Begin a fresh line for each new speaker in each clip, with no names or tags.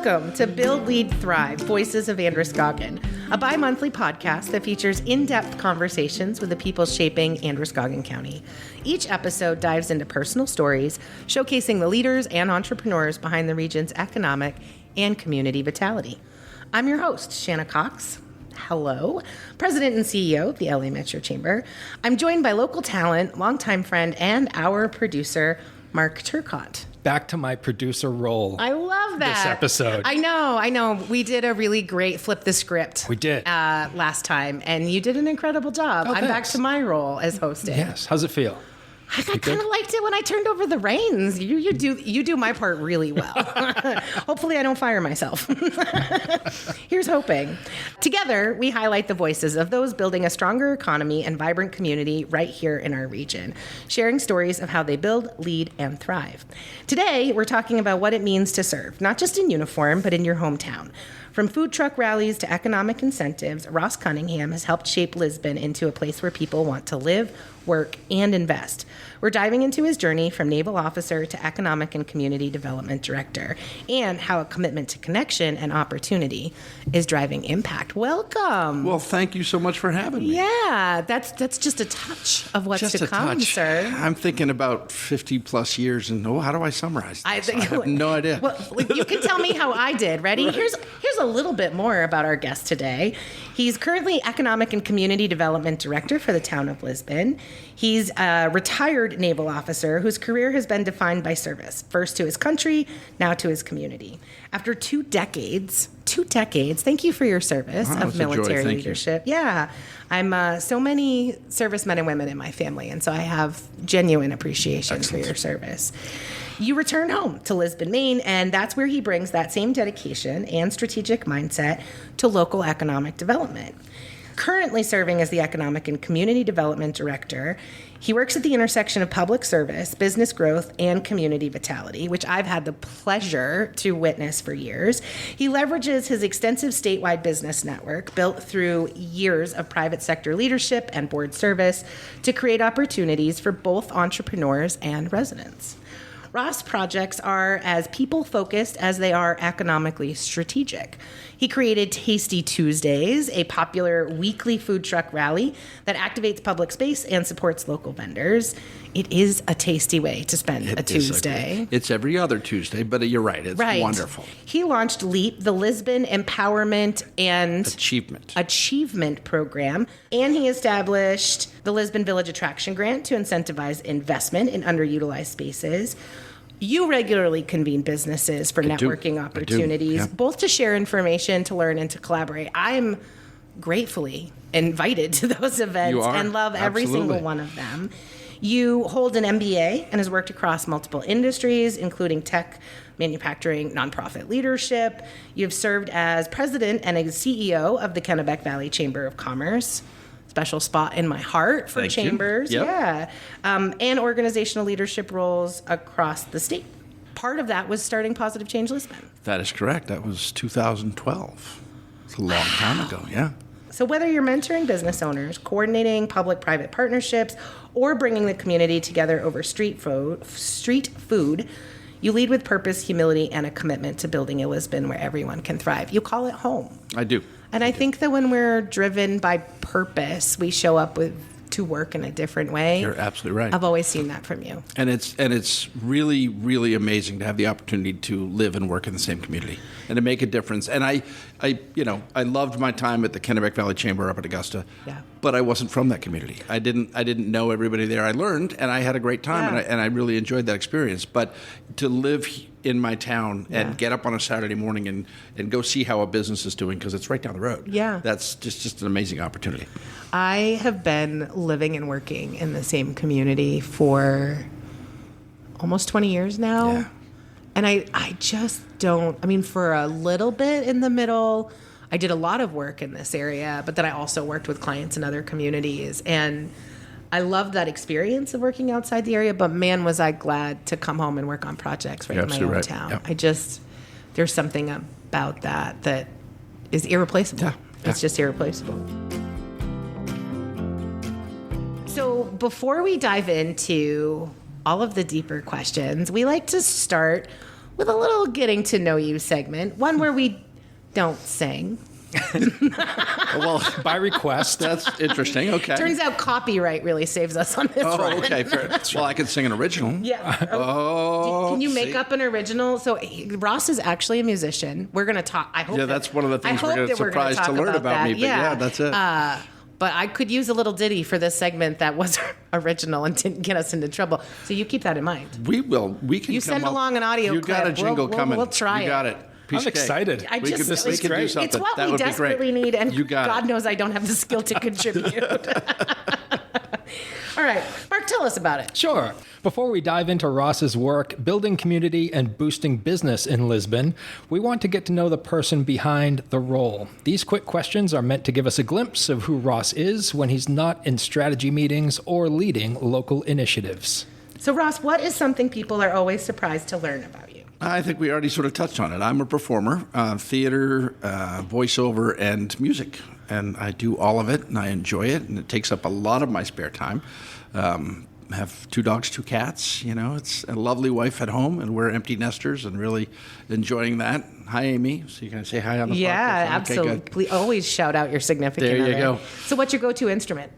Welcome to Build, Lead, Thrive, Voices of Androscoggin, a bi-monthly podcast that features in-depth conversations with the people shaping Androscoggin County. Each episode dives into personal stories, showcasing the leaders and entrepreneurs behind the region's economic and community vitality. I'm your host, Shanna Cox. Hello, President and CEO of the LA Metro Chamber. I'm joined by local talent, longtime friend, and our producer, Mark Turcotte.
Back to my producer role.
I love that.
This episode.
I know. We did a really great flip the script.
We did.
Last time, and you did an incredible job. I'm back to my role as hosting.
Yes. How's it feel?
I kind of liked it when I turned over the reins. You do my part really well. Hopefully I don't fire myself. Here's hoping. Together, we highlight the voices of those building a stronger economy and vibrant community right here in our region, sharing stories of how they build, lead, and thrive. Today, we're talking about what it means to serve, not just in uniform, but in your hometown. From food truck rallies to economic incentives, Ross Cunningham has helped shape Lisbon into a place where people want to live, work, and invest. We're diving into his journey from naval officer to economic and community development director, and how a commitment to connection and opportunity is driving impact. Welcome.
Well, thank you so much for having me.
Yeah, that's just a touch of what's
Just
to
a
come,
touch.
sir.
I'm thinking about 50 plus years, and how do I summarize this? I have no idea.
Well, you can tell me how I did. Ready? Right. Here's a little bit more about our guest today. He's currently Economic and Community Development Director for the town of Lisbon. He's a retired naval officer whose career has been defined by service, first to his country, now to his community. After two decades, thank you for your service of military leadership. Yeah, I'm so many servicemen and women in my family, and so I have genuine appreciation for your service. You return home to Lisbon, Maine, and that's where he brings that same dedication and strategic mindset to local economic development. Currently serving as the Economic and Community Development Director, he works at the intersection of public service, business growth, and community vitality, which I've had the pleasure to witness for years. He leverages his extensive statewide business network, built through years of private sector leadership and board service, to create opportunities for both entrepreneurs and residents. Ross projects are as people-focused as they are economically strategic. He created Tasty Tuesdays, a popular weekly food truck rally that activates public space and supports local vendors. It is a tasty way to spend a Tuesday.
It's every other Tuesday, but you're right. It's wonderful.
He launched LEAP, the Lisbon Empowerment and Achievement Program, and he established the Lisbon Village Attraction Grant to incentivize investment in underutilized spaces. You regularly convene businesses for networking opportunities, both to share information, to learn, and to collaborate. I'm gratefully invited to those events and love every single one of them. You hold an MBA and has worked across multiple industries, including tech, manufacturing, nonprofit leadership. You've served as president and as CEO of the Kennebec Valley Chamber of Commerce. Special spot in my heart for chambers.
Yep.
Yeah. And organizational leadership roles across the state. Part of that was starting Positive Change Lisbon.
That is correct. That was 2012. It's a long time ago, yeah.
So whether you're mentoring business owners, coordinating public-private partnerships, or bringing the community together over street food, you lead with purpose, humility, and a commitment to building a Lisbon where everyone can thrive. You call it home.
I do.
And I think that when we're driven by purpose, we show up to work in a different way.
You're absolutely right.
I've always seen that from you.
And it's really, really amazing to have the opportunity to live and work in the same community and to make a difference. And I loved my time at the Kennebec Valley Chamber up at Augusta.
Yeah.
But I wasn't from that community. I didn't know everybody there. I learned, and I had a great time, and I really enjoyed that experience. But to live in my town and get up on a Saturday morning and go see how a business is doing, because it's right down the road.
Yeah.
That's just an amazing opportunity.
I have been living and working in the same community for almost 20 years now.
Yeah.
And I just don't, for a little bit in the middle, I did a lot of work in this area, but then I also worked with clients in other communities. And I loved that experience of working outside the area, but man, was I glad to come home and work on projects right in my own town. Yep. There's something about that is irreplaceable. Yeah. It's just irreplaceable. So before we dive into all of the deeper questions, we like to start with a little getting to know you segment, one where we don't sing.
Well,
By request.
that's interesting. Okay.
Turns out copyright really saves us on this one.
Oh, okay. Fair. Well, I could sing an original.
Yeah.
Oh.
Can you make
see?
up an original? So Ross is actually a musician. We're going to talk. I hope.
Yeah, that's one of the things
I
we're
hope
going to
that we're gonna
surprise to
talk
learn about me. But yeah, that's it.
But I could use a little ditty for this segment that was original and didn't get us into trouble. So you keep that in mind.
We will. We can.
You
come
send
up-
along an audio
You got a
clip.
jingle
We'll
coming.
try
You got
it.
it. Piece
I'm
of cake.
excited.
I just,
This we can do something.
It's what
That
we
would be great.
desperately need, and
You got
God
it.
knows I don't have the skill to contribute. All right, Mark, tell us about it.
Sure. Before we dive into Ross's work building community and boosting business in Lisbon, we want to get to know the person behind the role. These quick questions are meant to give us a glimpse of who Ross is when he's not in strategy meetings or leading local initiatives.
So, Ross, what is something people are always surprised to learn about you?
I think we already sort of touched on it. I'm a performer, theater, voiceover, and music. And I do all of it, and I enjoy it, and it takes up a lot of my spare time. I have 2 dogs, 2 cats. You know, it's a lovely wife at home, and we're empty nesters and really enjoying that. Hi, Amy. So you can say hi on the podcast?
Yeah,
Okay, good.
absolutely. Always shout out your significant
There you
other.
go.
So, what's your go-to instrument?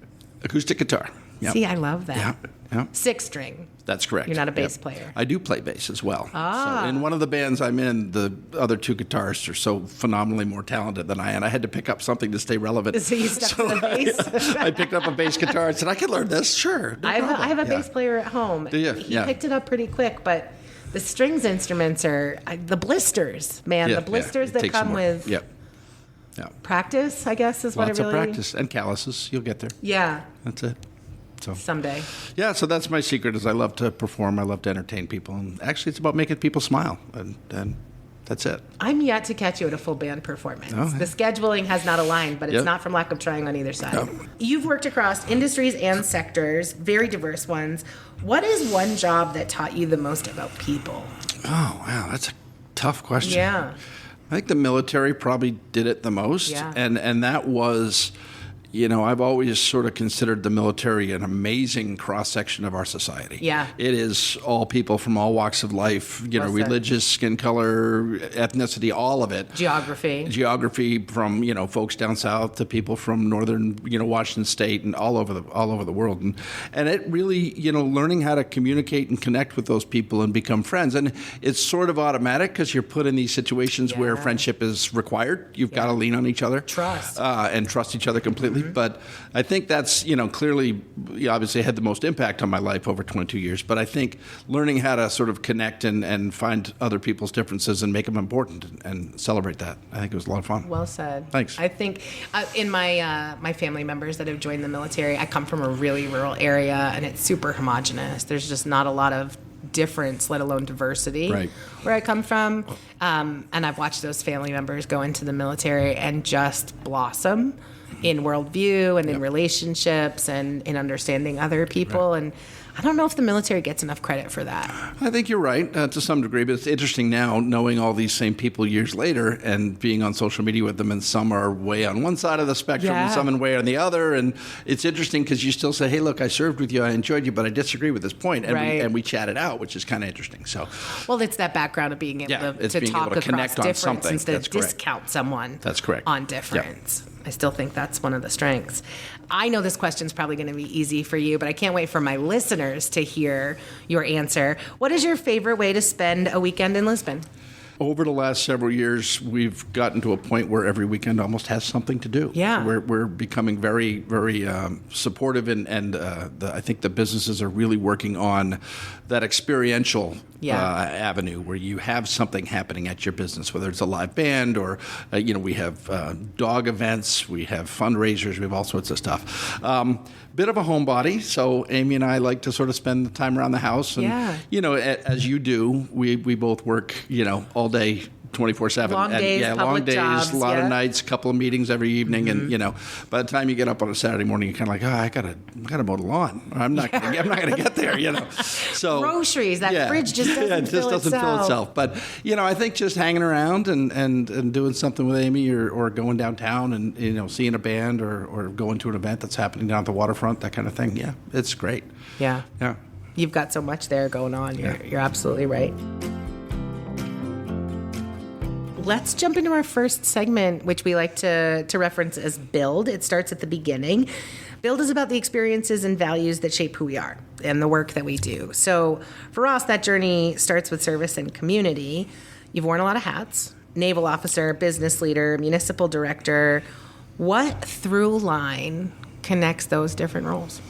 Acoustic guitar. Yep.
See, I love that.
Yeah, yeah.
6-string.
That's correct.
You're not a bass
Yep.
player.
I do play bass as well.
Ah.
So in one of the bands I'm in, the other 2 guitarists are so phenomenally more talented than I am. I had to pick up something to stay relevant.
So you stuck to the bass?
I picked up a bass guitar and said, I can learn this. Sure. No
I have a
problem."
bass player at home.
Do you?
He
Yeah.
picked it up pretty quick, but the strings instruments are the blisters, man.
Yeah,
The blisters
it
that
takes some
come
work.
with
Yep. Yeah.
practice, I guess, is what
Lots
it really.
of practice and calluses. You'll get there.
Yeah,
That's it. So
someday.
yeah, so that's my secret is I love to perform. I love to entertain people. And actually, it's about making people smile. And that's it.
I'm yet to catch you at a full band performance.
Oh,
The scheduling has not aligned, but it's
Yep.
not from lack of trying on either side.
No.
You've worked across industries and sectors, very diverse ones. What is one job that taught you the most about people?
Oh, wow. That's a tough question.
Yeah.
I think the military probably did it the most.
Yeah.
And that was, you know, I've always sort of considered the military an amazing cross-section of our society.
Yeah.
It is all people from all walks of life, you know,
Well said.
religious, skin color, ethnicity, all of it.
Geography.
From, you know, folks down south to people from northern, you know, Washington State and all over the world. And it really, you know, learning how to communicate and connect with those people and become friends. And it's sort of automatic because you're put in these situations where
Yeah.
friendship is required. You've got to lean on each other.
Trust.
And trust each other completely. But I think that's, you know, clearly, obviously had the most impact on my life over 22 years. But I think learning how to sort of connect and find other people's differences and make them important and celebrate that, I think it was a lot of fun.
Well said.
Thanks.
I think in my family members that have joined the military, I come from a really rural area, and it's super homogenous. There's just not a lot of difference, let alone diversity,
Right.
where I come from. And I've watched those family members go into the military and just blossom in worldview and in relationships and in understanding other people. And I don't know if the military gets enough credit for that.
I think you're right to some degree, but it's interesting now knowing all these same people years later and being on social media with them, and some are way on one side of the spectrum and
Yeah.
some are way on the other. And it's interesting because you still say, hey, look, I served with you, I enjoyed you, but I disagree with this point. And,
Right.
we chat it out, which is kind of interesting. So
Well, it's that background of being able
Yeah,
to
it's
talk
being able to
across
connect on
difference
something.
instead
That's
of
correct.
discount someone
That's correct.
on
Yeah.
difference. I still think that's one of the strengths. I know this question's probably going to be easy for you, but I can't wait for my listeners to hear your answer. What is your favorite way to spend a weekend in Lisbon?
over the last several years, we've gotten to a point where every weekend almost has something to do.
Yeah.
We're becoming very, very supportive, and I think the businesses are really working on that experiential avenue where you have something happening at your business, whether it's a live band or, we have dog events, we have fundraisers, we have all sorts of stuff. Bit of a homebody, so Amy and I like to sort of spend the time around the house. And, as you do, we both work, all day, 24/7.
Long days,
long
public
days,
jobs,
a lot of nights, a couple of meetings every evening,
Mm-hmm.
and by the time you get up on a Saturday morning, you're kind of like, I gotta mow the lawn. I'm not gonna get there, So
groceries, that fridge just doesn't
fill itself. But I think just hanging around and doing something with Amy or going downtown and seeing a band or going to an event that's happening down at the waterfront, that kind of thing. Yeah, it's great.
Yeah.
Yeah.
You've got so much there going on. You're absolutely right. let's jump into our first segment, which we like to reference as Build. It starts at the beginning. Build is about the experiences and values that shape who we are and the work that we do. So for Ross, that journey starts with service and community. You've worn a lot of hats: naval officer, business leader, municipal director. What through line connects those different roles?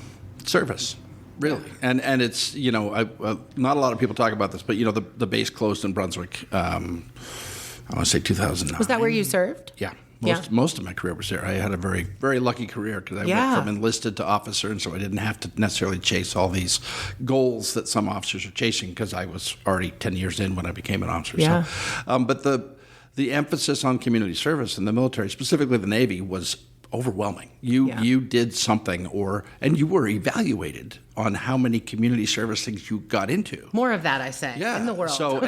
Service. Really, and it's not a lot of people talk about this, but the base closed in Brunswick. I want to say 2009.
Was that where you served?
Yeah. Most of my career was there. I had a very, very lucky career because I went from enlisted to officer, and so I didn't have to necessarily chase all these goals that some officers are chasing because I was already 10 years in when I became an officer.
Yeah.
So, but the emphasis on community service in the military, specifically the Navy, was overwhelming. You did something, and you were evaluated on how many community service things you got into.
More of that, I say, in the world.
So,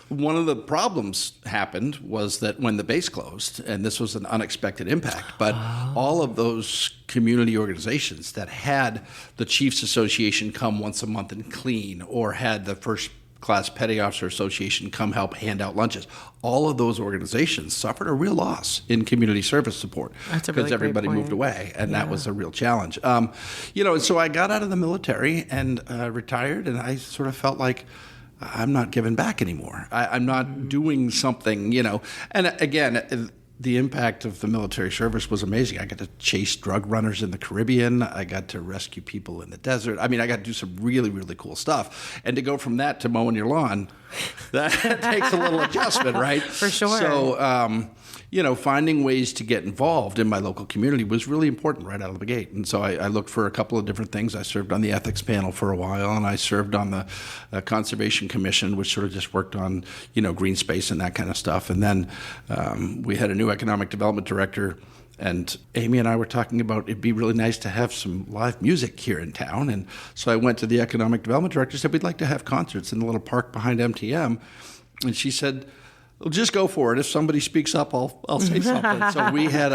one of the problems happened was that when the base closed, and this was an unexpected impact, but all of those community organizations that had the Chiefs Association come once a month and clean, or had the First Class Petty Officer Association come help hand out lunches, all of those organizations suffered a real loss in community service support because everybody moved away, and that was a real challenge. So I got out of the military and retired, and I sort of felt like I'm not giving back anymore. I'm not doing something, And again, the impact of the military service was amazing. I got to chase drug runners in the Caribbean. I got to rescue people in the desert. I mean, I got to do some really, really cool stuff. And to go from that to mowing your lawn, that takes a little adjustment, right?
For sure.
So, finding ways to get involved in my local community was really important right out of the gate. And so I looked for a couple of different things. I served on the ethics panel for a while, and I served on the Conservation Commission, which sort of just worked on, green space and that kind of stuff. And then we had a new economic development director, and Amy and I were talking about it'd be really nice to have some live music here in town. And so I went to the economic development director and said, we'd like to have concerts in the little park behind MTM. And she said, well, just go for it. If somebody speaks up, I'll say something. So we had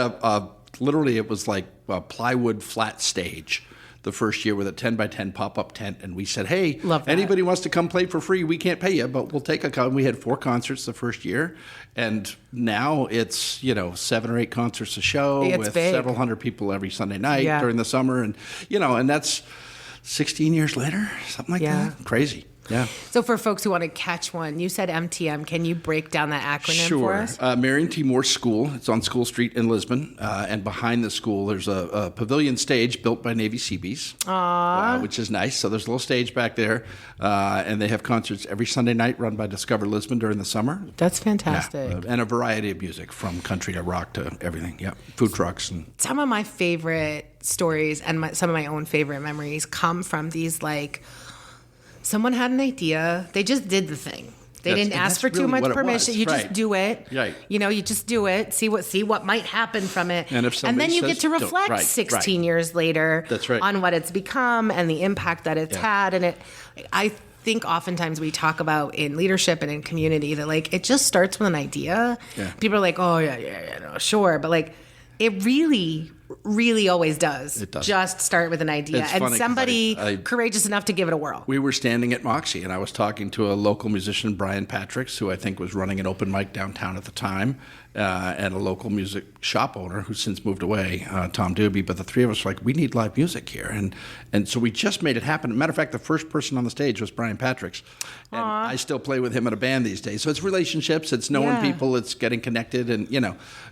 literally it was like a plywood flat stage the first year with a 10 by 10 pop-up tent. And we said, hey, anybody wants to come play for free, we can't pay you, but we'll take a con. We had 4 concerts the first year. And now it's, 7 or 8 concerts a show with several hundred people every Sunday night during the summer. And, and that's 16 years later, something like that. Crazy. Yeah.
So for folks who want to catch one, you said MTM. Can you break down that acronym for us?
Marion T. Morse School. It's on School Street in Lisbon. And behind the school, there's a pavilion stage built by Navy Seabees, which is nice. So there's a little stage back there. And they have concerts every Sunday night run by Discover Lisbon during the summer.
That's fantastic.
Yeah. And a variety of music from country to rock to everything. Yeah. Food trucks. And
some of my favorite stories and some of my own favorite memories come from these, someone had an idea. They just did the thing. They didn't ask for too much permission. You just do it.
Right.
You just do it. See what might happen from it.
And
then you get to reflect 16 years later on what it's become and the impact that it's had. And I think oftentimes we talk about in leadership and in community that it just starts with an idea. Yeah. People are like, oh no, sure, but it really always does.
It does.
Just start with an idea and somebody courageous enough to give it a whirl.
We were standing at Moxie, and I was talking to a local musician, Brian Patricks, who I think was running an open mic downtown at the time, and a local music shop owner who's since moved away, Tom Doobie. But the three of us were like, we need live music here. And so we just made it happen. Matter of fact, the first person on the stage was Brian Patricks. And I still play with him in a band these days. So it's relationships, it's knowing people, it's getting connected, and,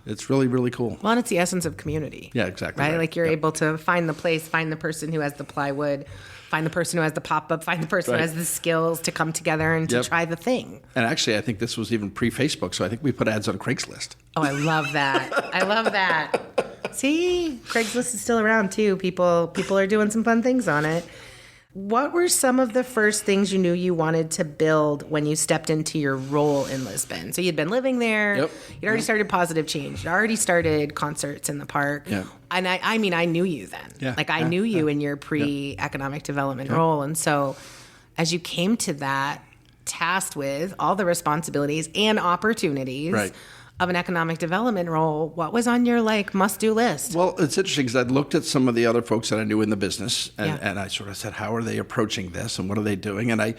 it's really, really cool.
Well, and it's the essence of community.
Yeah, exactly. Right?
You're able to find the place, find the person who has the plywood, find the person who has the pop-up, find the person who has the skills to come together and to try the thing.
And actually, I think this was even pre-Facebook, so I think we put ads on Craigslist.
Oh, I love that. I love that. See? Craigslist is still around, too. People are doing some fun things on it. What were some of the first things you knew you wanted to build when you stepped into your role in Lisbon? So you'd been living there.
Yep.
You'd already started Positive Change. You'd already started concerts in the park.
Yeah.
And I knew you then.
Yeah.
I knew you in your pre-economic development role. And so as you came to that, tasked with all the responsibilities and opportunities of an economic development role, what was on your must-do list?
Well, it's interesting because I'd looked at some of the other folks that I knew in the business, and,
Yeah.
and I sort of said, how are they approaching this, and what are they doing? And I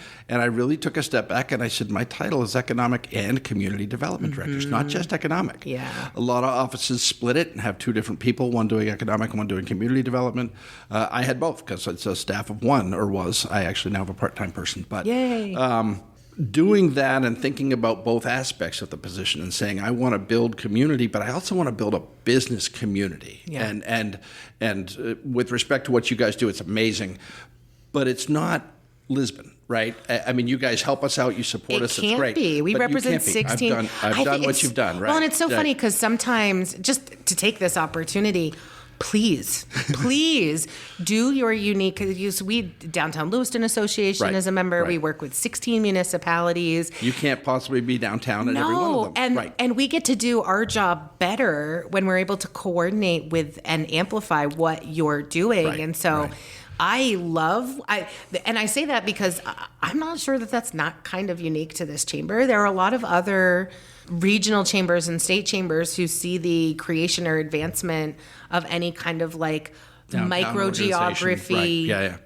really took a step back, and I said, my title is Economic and Community Development Directors, not just economic.
Yeah.
A lot of offices split it and have two different people, one doing economic and one doing community development. I had both because it's a staff of one, or was. I actually now have a part-time person. But
Yay.
Doing that and thinking about both aspects of the position and saying, I want to build community, but I also want to build a business community.
Yeah.
And with respect to what you guys do, it's amazing, but it's not Lisbon, right? I mean, you guys help us out, you support us, it's great.
We
but
represent
you can't be.
16.
I've done what you've done, right?
Well, and it's so
Right.
funny because sometimes, just to take this opportunity, please do your unique use. We Downtown Lewiston Association
Right,
is a member.
right.
We work with 16 municipalities.
You can't possibly be downtown at every one of them.
and
right.
and we get to do our job better when we're able to coordinate with and amplify what you're doing.
Right,
And so
right.
I say that because I'm not sure that that's not kind of unique to this chamber. There are a lot of other regional chambers and state chambers who see the creation or advancement of any kind of
Downtown
microgeography
organization. Right. Yeah.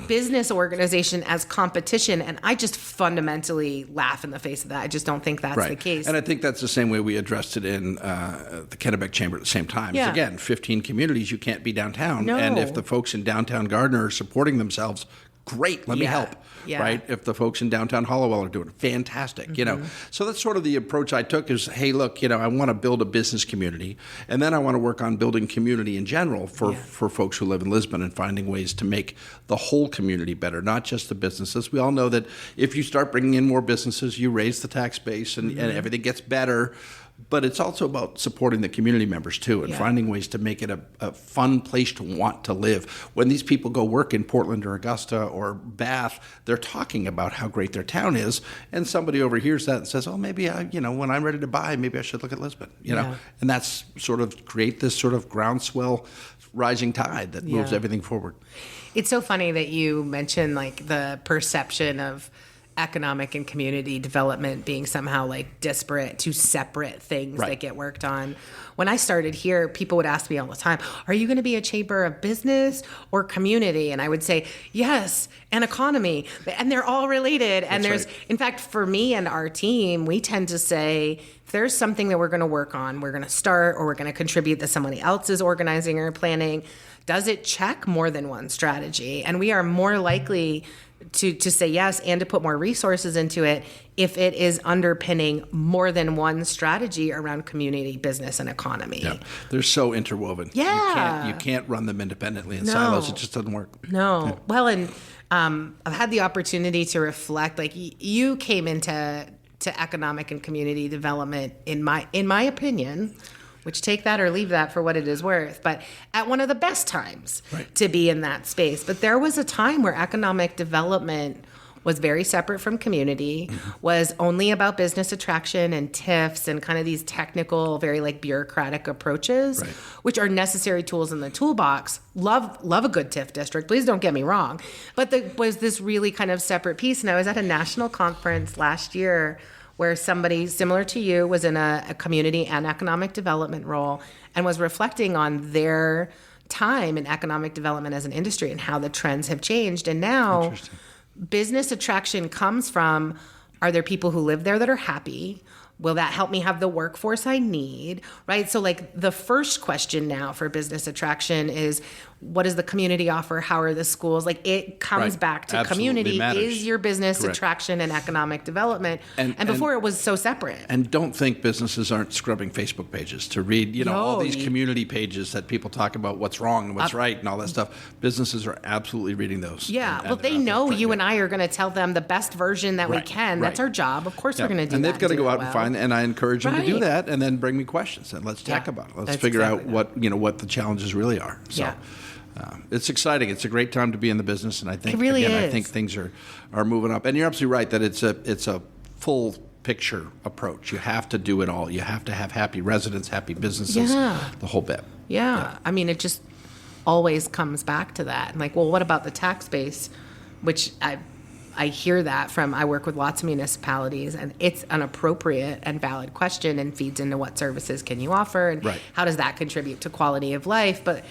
business organization as competition, and I just fundamentally laugh in the face of that. I just don't think that's
Right.
the case.
And I think that's the same way we addressed it in the Kennebec Chamber at the same time.
Yeah.
Again, 15 communities, you can't be downtown.
No.
And if the folks in downtown Gardner are supporting themselves, great, let me
Yeah.
help.
Yeah.
Right? If the folks in downtown Hollowell are doing it, fantastic. So that's sort of the approach I took is, hey, look, I want to build a business community, and then I want to work on building community in general for folks who live in Lisbon and finding ways to make the whole community better, not just the businesses. We all know that if you start bringing in more businesses, you raise the tax base and everything gets better. But it's also about supporting the community members too, and finding ways to make it a fun place to want to live. When these people go work in Portland or Augusta or Bath, they're talking about how great their town is, and somebody overhears that and says, "Oh, maybe when I'm ready to buy, maybe I should look at Lisbon." And that's sort of create this sort of groundswell, rising tide that moves everything forward.
It's so funny that you mentioned the perception of economic and community development being somehow disparate, two separate things
Right.
that get worked on. When I started here, people would ask me all the time, are you going to be a chamber of business or community? And I would say, yes, and economy. And they're all related. And
That's right.
in fact, for me and our team, we tend to say, if there's something that we're going to work on, we're going to start or we're going to contribute that somebody else is organizing or planning, does it check more than one strategy? And we are more likely to say yes and to put more resources into it if it is underpinning more than one strategy around community, business, and economy.
Yeah, they're so interwoven.
Yeah.
You can't run them independently in
No.
silos. It just doesn't work.
No.
Yeah.
Well, and I've had the opportunity to reflect. You came into economic and community development in my opinion, which take that or leave that for what it is worth, but at one of the best times
Right.
to be in that space. But there was a time where economic development was very separate from community, was only about business attraction and TIFs and kind of these technical, very bureaucratic approaches,
Right.
which are necessary tools in the toolbox. Love a good TIF district. Please don't get me wrong. But there was this really kind of separate piece. And I was at a national conference last year where somebody similar to you was in a community and economic development role and was reflecting on their time in economic development as an industry and how the trends have changed. And now business attraction comes from, are there people who live there that are happy? Will that help me have the workforce I need? Right? So the first question now for business attraction is, what does the community offer? How are the schools? It comes
Right.
back to
Absolutely
community.
matters.
Is your business
Correct.
attraction and economic development? And before it was so separate.
And don't think businesses aren't scrubbing Facebook pages to read, all these community pages that people talk about what's wrong and what's right and all that stuff. Businesses are absolutely reading those.
Yeah,
And
well,
they're
they
out
know
there
you
trying
and I are going to tell them the best version that we
Right,
can. That's
right.
our job. Of course, we're going to do that.
And they've got to
do
go
it
out
well.
and find, and I encourage them to do
Right.
that, and then bring me questions and let's talk
Yeah,
about it. Let's
that's
figure
exactly
out what the challenges really are. So,
Yeah.
it's exciting. It's a great time to be in the business, and I think
It really
I
is.
think things are moving up. And you're absolutely right that it's a full picture approach. You have to do it all. You have to have happy residents, happy businesses,
Yeah.
the whole bit.
Yeah. I mean, it just always comes back to that. And well, what about the tax base? Which I hear that I work with lots of municipalities, and it's an appropriate and valid question and feeds into what services can you offer and how does that contribute to quality of life. But,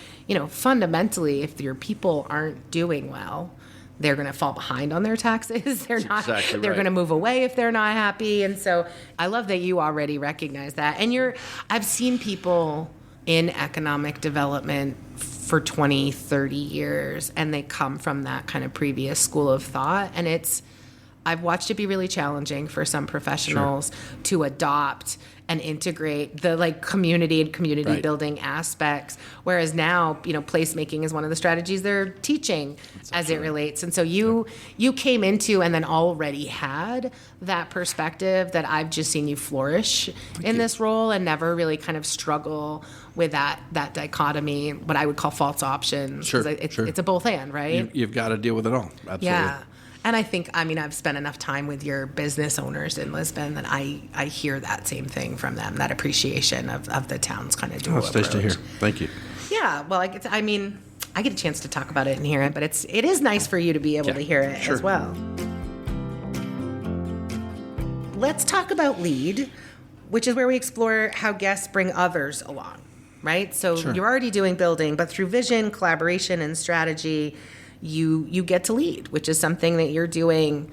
fundamentally, if your people aren't doing well, they're going to fall behind on their taxes. They're going to move away if they're not happy. And so I love that you already recognize that. And I've seen people in economic development for 20, 30 years, and they come from that kind of previous school of thought. And I've watched it be really challenging for some professionals to adopt and integrate the community and community building aspects. Whereas now, placemaking is one of the strategies they're teaching as it relates. And so you came into and then already had that perspective that I've just seen you flourish in this role and never really kind of struggle with that dichotomy, what I would call false options. It's a both and, right?
You've got to deal with it all. Absolutely.
Yeah. And I think, I've spent enough time with your business owners in Lisbon that I hear that same thing from them, that appreciation of the town's kind of dual approach.
That's nice to hear. Thank you.
Yeah, well, I get a chance to talk about it and hear it, but it is nice for you to be able to hear it as well. Let's talk about LEAD, which is where we explore how guests bring others along, right? So you're already doing building, but through vision, collaboration, and strategy, you get to lead, which is something that you're doing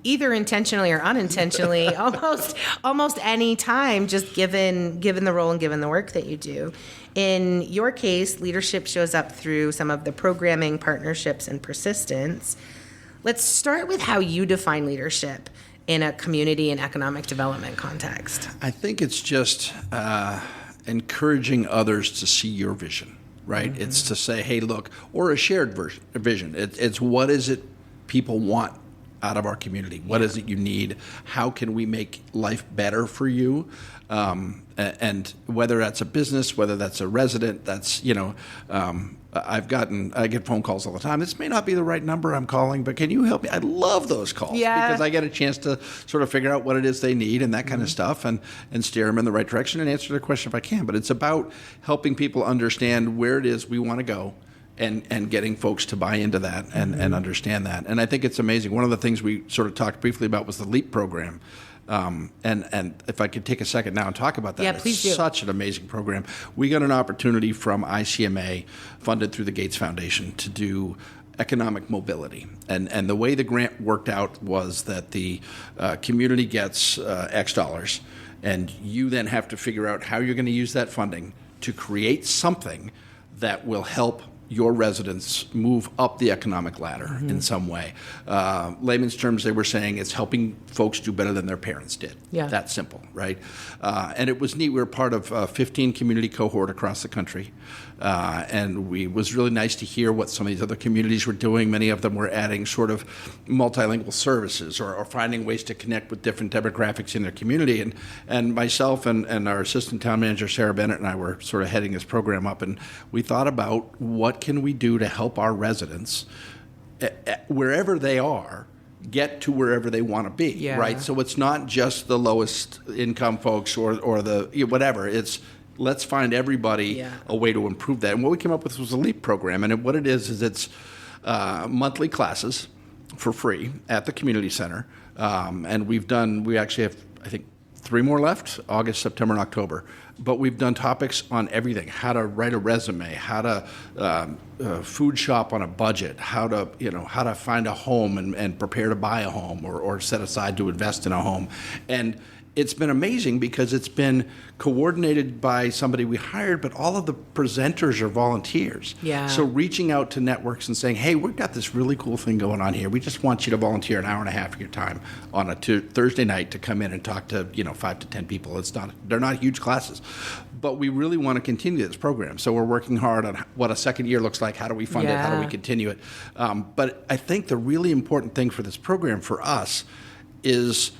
either intentionally or unintentionally almost any time, just given the role and given the work that you do. In your case, leadership shows up through some of the programming, partnerships, and persistence. Let's start with how you define leadership in a community and economic development context.
I think it's just encouraging others to see your vision. Right? Mm-hmm. It's to say, hey, look, or a shared vision. It's what is it people want out of our community? What is it you need? Get can we make life better for you? And whether that's a business, whether that's a resident, that's, I get phone calls all the time. This may not be the right number I'm calling, but can you help me? I love those calls because I get a chance to sort of figure out what it is they need and that kind of stuff and steer them in the right direction and answer their question if I can. But it's about helping people understand where it is we want to go and getting folks to buy into that and understand that. And I think it's amazing. One of the things we sort of talked briefly about was the LEAP program. And if I could take a second now and talk about that,
please
it's such an amazing program. We got an opportunity from ICMA, funded through the Gates Foundation, to do economic mobility. And the way the grant worked out was that the community gets X dollars, and you then have to figure out how you're going to use that funding to create something that will help your residents move up the economic ladder in some way. Layman's terms, they were saying it's helping folks do better than their parents did.
Yeah.
That simple, right? And it was neat. We were part of a 15 community cohort across the country. And it was really nice to hear what some of these other communities were doing. Many of them were adding sort of multilingual services or finding ways to connect with different demographics in their community. And myself and our assistant town manager, Sarah Bennett, and I were sort of heading this program up. And we thought about what can we do to help our residents, wherever they are, get to wherever they want to be, right? So it's not just the lowest income folks or the whatever. It's let's find everybody a way to improve that. And what we came up with was a LEAP program. And what it is it's monthly classes for free at the community center. And we actually have, I think, 3 more left, August, September, and October. But we've done topics on everything: how to write a resume, how to food shop on a budget, how to find a home and prepare to buy a home or set aside to invest in a home. And it's been amazing because it's been coordinated by somebody we hired, but all of the presenters are volunteers.
Yeah.
So reaching out to networks and saying, hey, we've got this really cool thing going on here. We just want you to volunteer an hour and a half of your time on a Thursday night to come in and talk to 5 to 10 people. They're not huge classes, but we really want to continue this program. So we're working hard on what a second year looks like. How do we fund it? How do we continue it? But I think the really important thing for this program for us is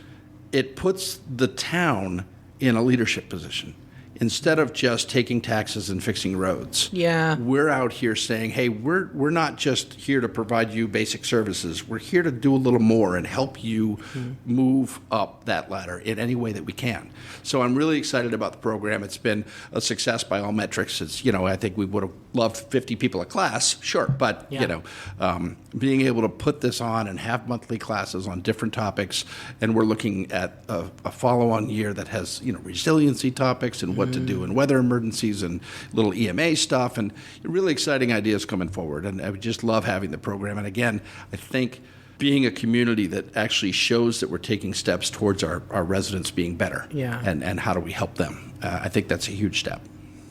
it puts the town in a leadership position. instead of just taking taxes and fixing roads, we're out here saying, hey, we're not just here to provide you basic services. We're here to do a little more and help you move up that ladder in any way that we can. So I'm really excited about the program. It's been a success by all metrics. It's, I think we would have loved 50 people a class, sure, but being able to put this on and have monthly classes on different topics, and we're looking at a follow-on year that has resiliency topics and what to do in weather emergencies and little EMA stuff, and really exciting ideas coming forward. And I just love having the program. And again, I think being a community that actually shows that we're taking steps towards our residents being better, and how do we help them? I think that's a huge step.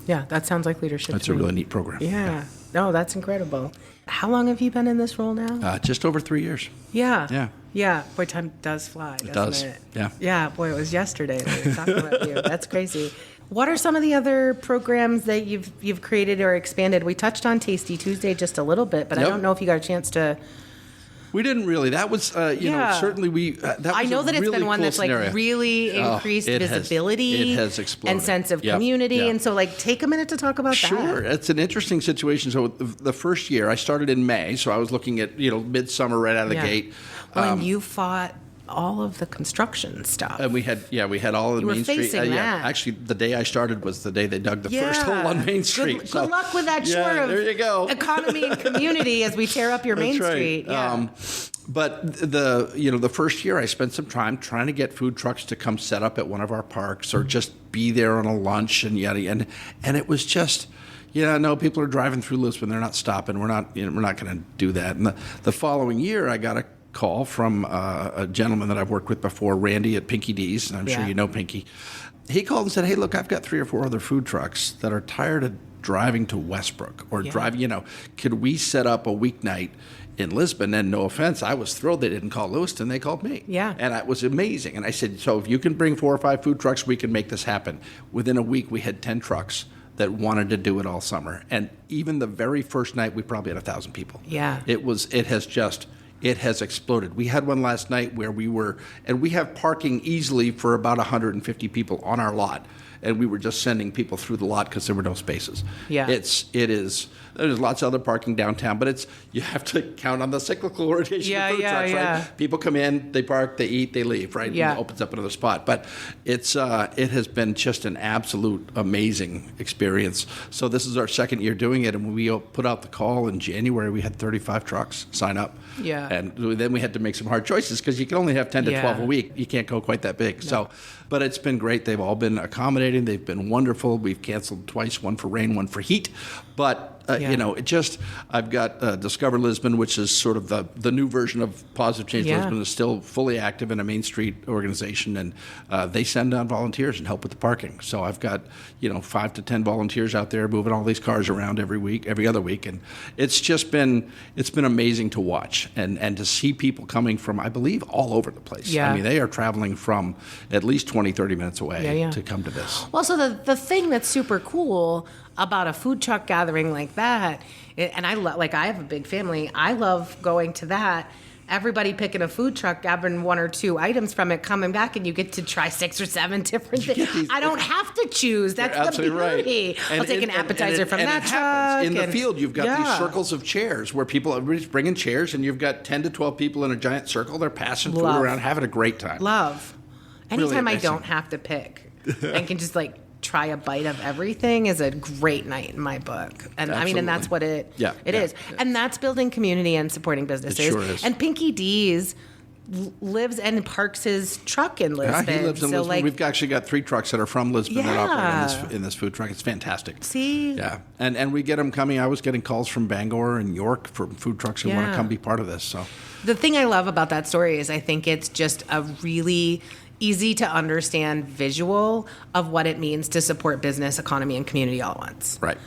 Yeah, that sounds like leadership.
That's a really neat program.
Yeah. No, that's incredible. How long have you been in this role now?
Just over 3 years.
Yeah. Boy, time does fly, doesn't it?
Yeah.
Yeah, boy, it was yesterday that we were talking about you. That's crazy. What are some of the other programs that you've created or expanded? We touched on Tasty Tuesday just a little bit, but I don't know if you got a chance to...
We didn't really. That was, certainly we. That was
I know that it's
really
been one
cool
that's
scenario.
like really increased visibility.
It has exploded.
And sense of community.
Yeah.
And so, take a minute to talk about that.
Sure. It's an interesting situation. So the first year, I started in May, so I was looking at, midsummer right out of the gate.
Well, and you fought all of the construction stuff.
And we had all of the Main Street.
Facing that.
Actually, the day I started was the day they dug the first hole on Main Street.
Good luck with that
there you go.
economy and community as we tear up your Main Street. Yeah.
But the first year I spent some time trying to get food trucks to come set up at one of our parks or just be there on a lunch and and it was just people are driving through Lisbon, they're not stopping. We're not going to do that. And the following year I got a call from a gentleman that I've worked with before, Randy at Pinky D's, and I'm sure you know Pinky. He called and said, "Hey, look, I've got 3 or 4 other food trucks that are tired of driving to Westbrook or driving, could we set up a weeknight in Lisbon?" And no offense, I was thrilled they didn't call Lewiston, they called me.
Yeah.
And it was amazing. And I said, so if you can bring 4 or 5 food trucks, we can make this happen. Within a week, we had 10 trucks that wanted to do it all summer. And even the very first night, we probably had 1,000 people.
Yeah.
It has exploded. We had one last night where we have parking easily for about 150 people on our lot. And we were just sending people through the lot because there were no spaces.
Yeah.
There's lots of other parking downtown, but you have to count on the cyclical rotation of food trucks, right? People come in, they park, they eat, they leave, right?
Yeah.
And it opens up another spot. But it has been just an absolute amazing experience. So this is our second year doing it, and when we put out the call in January, we had 35 trucks sign up.
Yeah.
And then we had to make some hard choices because you can only have 10 to 12 a week. You can't go quite that big. No. But it's been great. They've all been accommodating. They've been wonderful. We've canceled twice, one for rain, one for heat. But I've got Discover Lisbon, which is sort of the new version of Positive Change Lisbon, is still fully active in a Main Street organization, and they send down volunteers and help with the parking. So I've got 5 to 10 volunteers out there moving all these cars around every other week, and it's been amazing to watch and to see people coming from, I believe, all over the place.
Yeah.
I mean, they are traveling from at least 20, 30 minutes away to come to this.
Well, so the thing that's super cool about a food truck gathering like that, and I have a big family, I love going to that. Everybody picking a food truck, grabbing 1 or 2 items from it, coming back, and you get to try 6 or 7 different things. I don't have to choose. That's the beauty. Right. I'll take an appetizer from that truck.
In the field, you've got these circles of chairs where everybody's bringing chairs, and you've got 10 to 12 people in a giant circle. They're passing food around, having a great time.
Love. Anytime
really
I don't have to pick and can just try a bite of everything is a great night in my book. And
Absolutely.
And that's what it is.
Yeah.
And that's building community and supporting businesses.
It sure is.
And Pinky D's lives and parks his truck in Lisbon.
Yeah, he lives in Lisbon. We've actually got 3 trucks that are from Lisbon that operate in this food truck. It's fantastic.
See?
Yeah. And we get them coming. I was getting calls from Bangor and York from food trucks who want to come be part of this. So
the thing I love about that story is I think it's just a really easy to understand visual of what it means to support business, economy, and community all at once.
Right.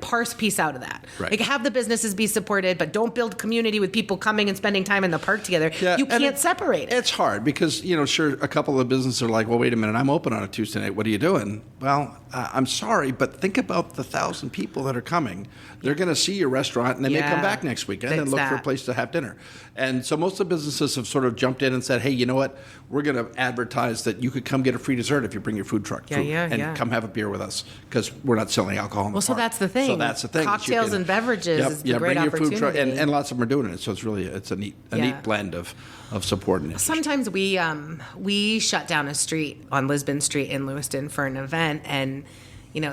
Parse piece out of that.
Right.
Have the businesses be supported, but don't build community with people coming and spending time in the park together.
Yeah,
you can't separate it.
It's hard because, sure, a couple of businesses are like, well, wait a minute, I'm open on a Tuesday night. What are you doing? Well, I'm sorry, but think about the 1,000 people that are coming. They're going to see your restaurant, and they may come back next weekend and look for a place to have dinner. And so most of the businesses have sort of jumped in and said, hey, you know what? We're going to advertise advertised that you could come get a free dessert if you bring your food truck. And come have a beer with us because we're not selling alcohol in the
so
park.
that's the thing.
So that's the thing.
Cocktails and beverages is the great
bring your
opportunity.
food truck, and lots of them are doing it. So it's a neat blend of support and interest.
Sometimes we shut down a street on Lisbon Street in Lewiston for an event, and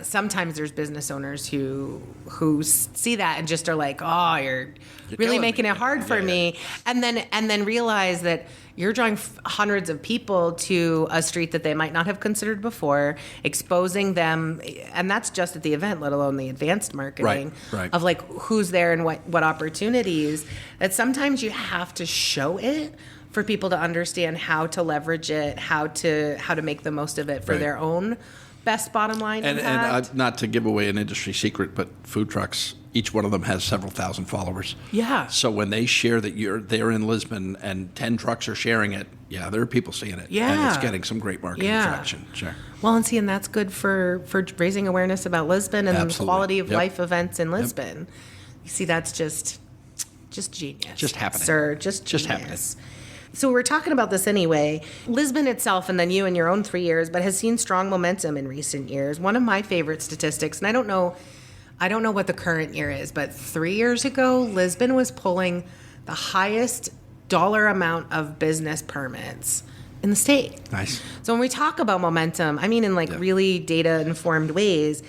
sometimes there's business owners who see that and just are like, oh, you're really making it hard for me, and then realize that you're drawing hundreds of people to a street that they might not have considered before, exposing them, and that's just at the event, let alone the advanced marketing of like who's there and what opportunities. That sometimes you have to show it for people to understand how to leverage it, how to make the most of it for their own best bottom line impact.
And not to give away an industry secret, but food trucks, each one of them has several thousand followers.
Yeah.
So when they share that they're in Lisbon and 10 trucks are sharing it, there are people seeing it.
Yeah.
And it's getting some great marketing traction. Sure.
Well, and that's good for raising awareness about Lisbon and the quality of life events in Lisbon. You see, that's just genius.
Just happening.
Sir, just happening. So we're talking about this anyway. Lisbon itself, and then you in your own 3 years, but has seen strong momentum in recent years. One of my favorite statistics, and I don't know what the current year is, but 3 years ago, Lisbon was pulling the highest dollar amount of business permits in the state.
Nice.
So when we talk about momentum, I mean in really data-informed ways.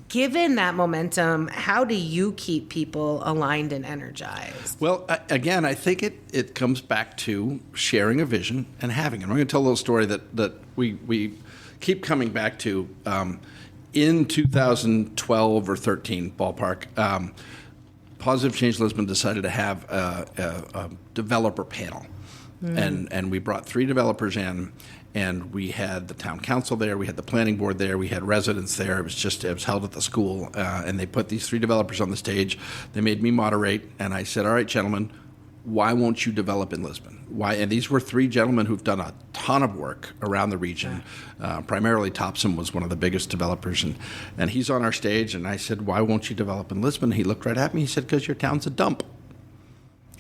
Given that momentum, how do you keep people aligned and energized?
Well, again, I think it comes back to sharing a vision and having it. I'm going to tell a little story that we keep coming back to. In 2012 or 13 ballpark, Positive Change Lisbon decided to have a developer panel. And we brought 3 developers in. And we had the town council there, we had the planning board there, we had residents there. It was held at the school, and they put these 3 developers on the stage. They made me moderate, and I said, all right, gentlemen, why won't you develop in Lisbon? Why? And these were 3 gentlemen who've done a ton of work around the region. Primarily Topsom was one of the biggest developers, and he's on our stage, and I said, why won't you develop in Lisbon? He looked right at me, he said, because your town's a dump.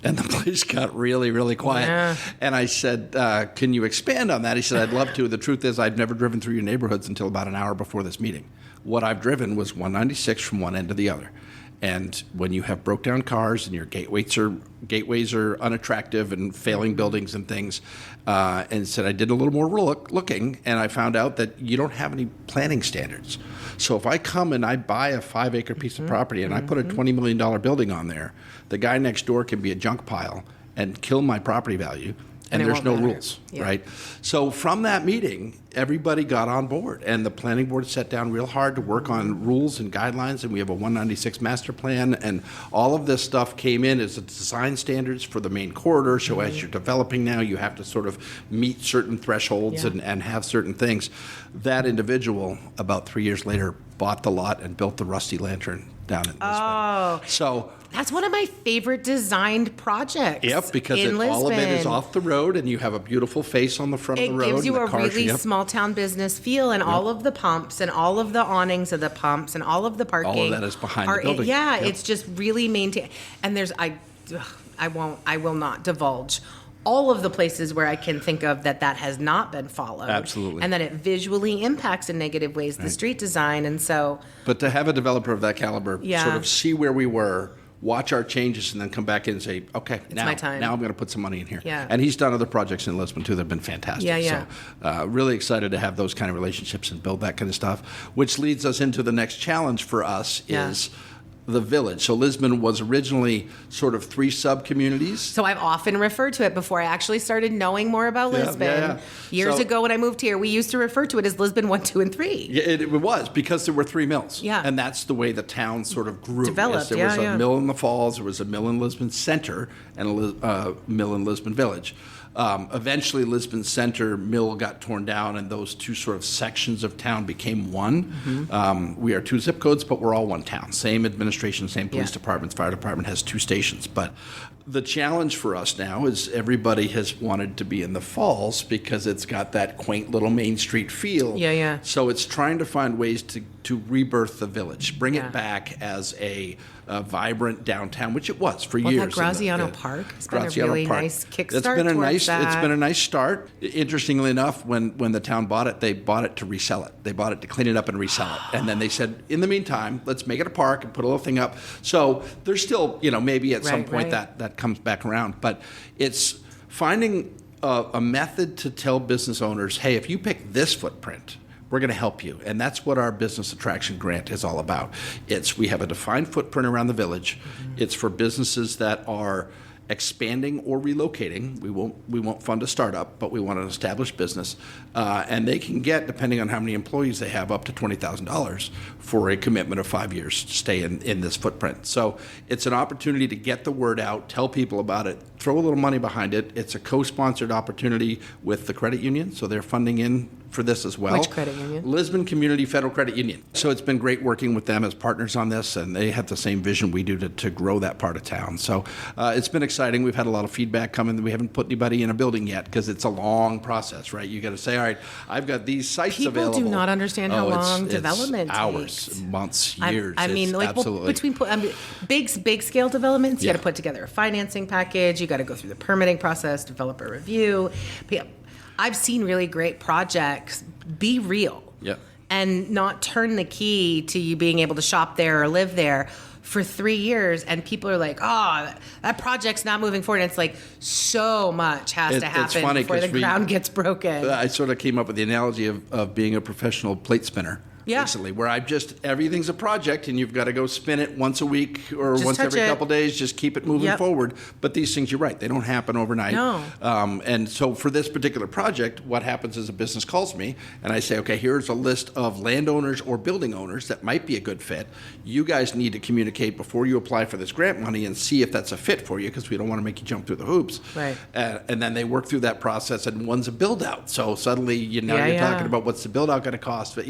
And the place got really, really quiet. Yeah. And I said, can you expand on that? He said, I'd love to. The truth is, I've never driven through your neighborhoods until about an hour before this meeting. What I've driven was 196 from one end to the other. And when you have broke down cars and your gateways are unattractive and failing buildings and things, and said I did a little more looking, and I found out that you don't have any planning standards. So if I come and I buy a 5-acre piece of property and I put a $20 million building on there, the guy next door can be a junk pile and kill my property value. And there's no rules, right? So from that meeting, everybody got on board, and the planning board sat down real hard to work on rules and guidelines, and we have a 196 master plan, and all of this stuff came in as the design standards for the main corridor. So as you're developing now, you have to sort of meet certain thresholds and have certain things. That individual, about 3 years later, bought the lot and built the Rusty Lantern down in Lisbon.
Oh,
so
that's one of my favorite designed projects.
Yep, because all of it is off the road, and you have a beautiful face on the front of the road.
It gives you a really small town business feel, and all of the pumps and all of the awnings of the pumps and all of the parking.
All of that is behind the building.
It's just really maintained. And I will not divulge all of the places where I can think of that has not been followed.
Absolutely.
And that it visually impacts in negative ways the street design. And so.
But to have a developer of that caliber sort of see where we were, watch our changes, and then come back in and say, okay,
it's my time.
Now I'm going to put some money in here.
Yeah.
And he's done other projects in Lisbon, too, that have been fantastic.
Yeah.
So really excited to have those kind of relationships and build that kind of stuff, which leads us into the next challenge for us is the village. So Lisbon was originally sort of 3 sub-communities.
So I've often referred to it before I actually started knowing more about Lisbon. Years ago when I moved here, we used to refer to it as Lisbon 1, 2, and 3.
Yeah, it was because there were 3 mills.
Yeah.
And that's the way the town sort of grew.
Developed,
there was a mill in the Falls, there was a mill in Lisbon Center, and a mill in Lisbon Village. Eventually, Lisbon Center mill got torn down, and those 2 sort of sections of town became one. Mm-hmm. We are 2 zip codes, but we're all one town. Same administration, same police departments. Fire department has 2 stations. But the challenge for us now is everybody has wanted to be in the Falls because it's got that quaint little Main Street feel.
Yeah.
So it's trying to find ways to rebirth the village, bring it back as a vibrant downtown, which it was for
Well,
years.
that Graziano Park has been a
Graziano
really
Park.
nice kickstart
It's been a
towards
nice.
that.
It's been a nice start. Interestingly enough, when the town bought it, they bought it to resell it. They bought it to clean it up and resell it. And then they said, in the meantime, let's make it a park and put a little thing up. So there's still, maybe at some point that comes back around. But it's finding a method to tell business owners, hey, if you pick this footprint, we're going to help you. And that's what our business attraction grant is all about. We have a defined footprint around the village. It's for businesses that are expanding or relocating. We won't fund a startup, but we want an established business. And they can get, depending on how many employees they have, up to $20,000 for a commitment of 5 years to stay in this footprint. So it's an opportunity to get the word out, tell people about it, throw a little money behind it. It's a co-sponsored opportunity with the credit union, so they're funding in for this as well.
Which credit union?
Lisbon Community Federal Credit Union. So it's been great working with them as partners on this, and they have the same vision we do to grow that part of town. So it's been exciting. We've had a lot of feedback coming. We haven't put anybody in a building yet because it's a long process, right? You got to say, all right, I've got these sites available.
People do not understand how long
it's
development
hours,
takes.
months, years.
I mean,
absolutely.
between big scale developments, you got to put together a financing package. You got to go through the permitting process, develop a review. I've seen really great projects be real and not turn the key to you being able to shop there or live there for 3 years, and people are like, oh, that project's not moving forward. And it's like so much has to happen before the ground gets broken.
I sort of came up with the analogy of being a professional plate spinner. Recently, where everything's a project and you've got to go spin it once a week or
just
once every couple days, just keep it moving forward. But these things, you're right, they don't happen overnight.
No.
And so for this particular project, what happens is a business calls me and I say, okay, here's a list of landowners or building owners that might be a good fit. You guys need to communicate before you apply for this grant money and see if that's a fit for you, because we don't want to make you jump through the hoops.
Right.
And then they work through that process, and one's a build out. So suddenly you're talking about what's the build out going to cost, but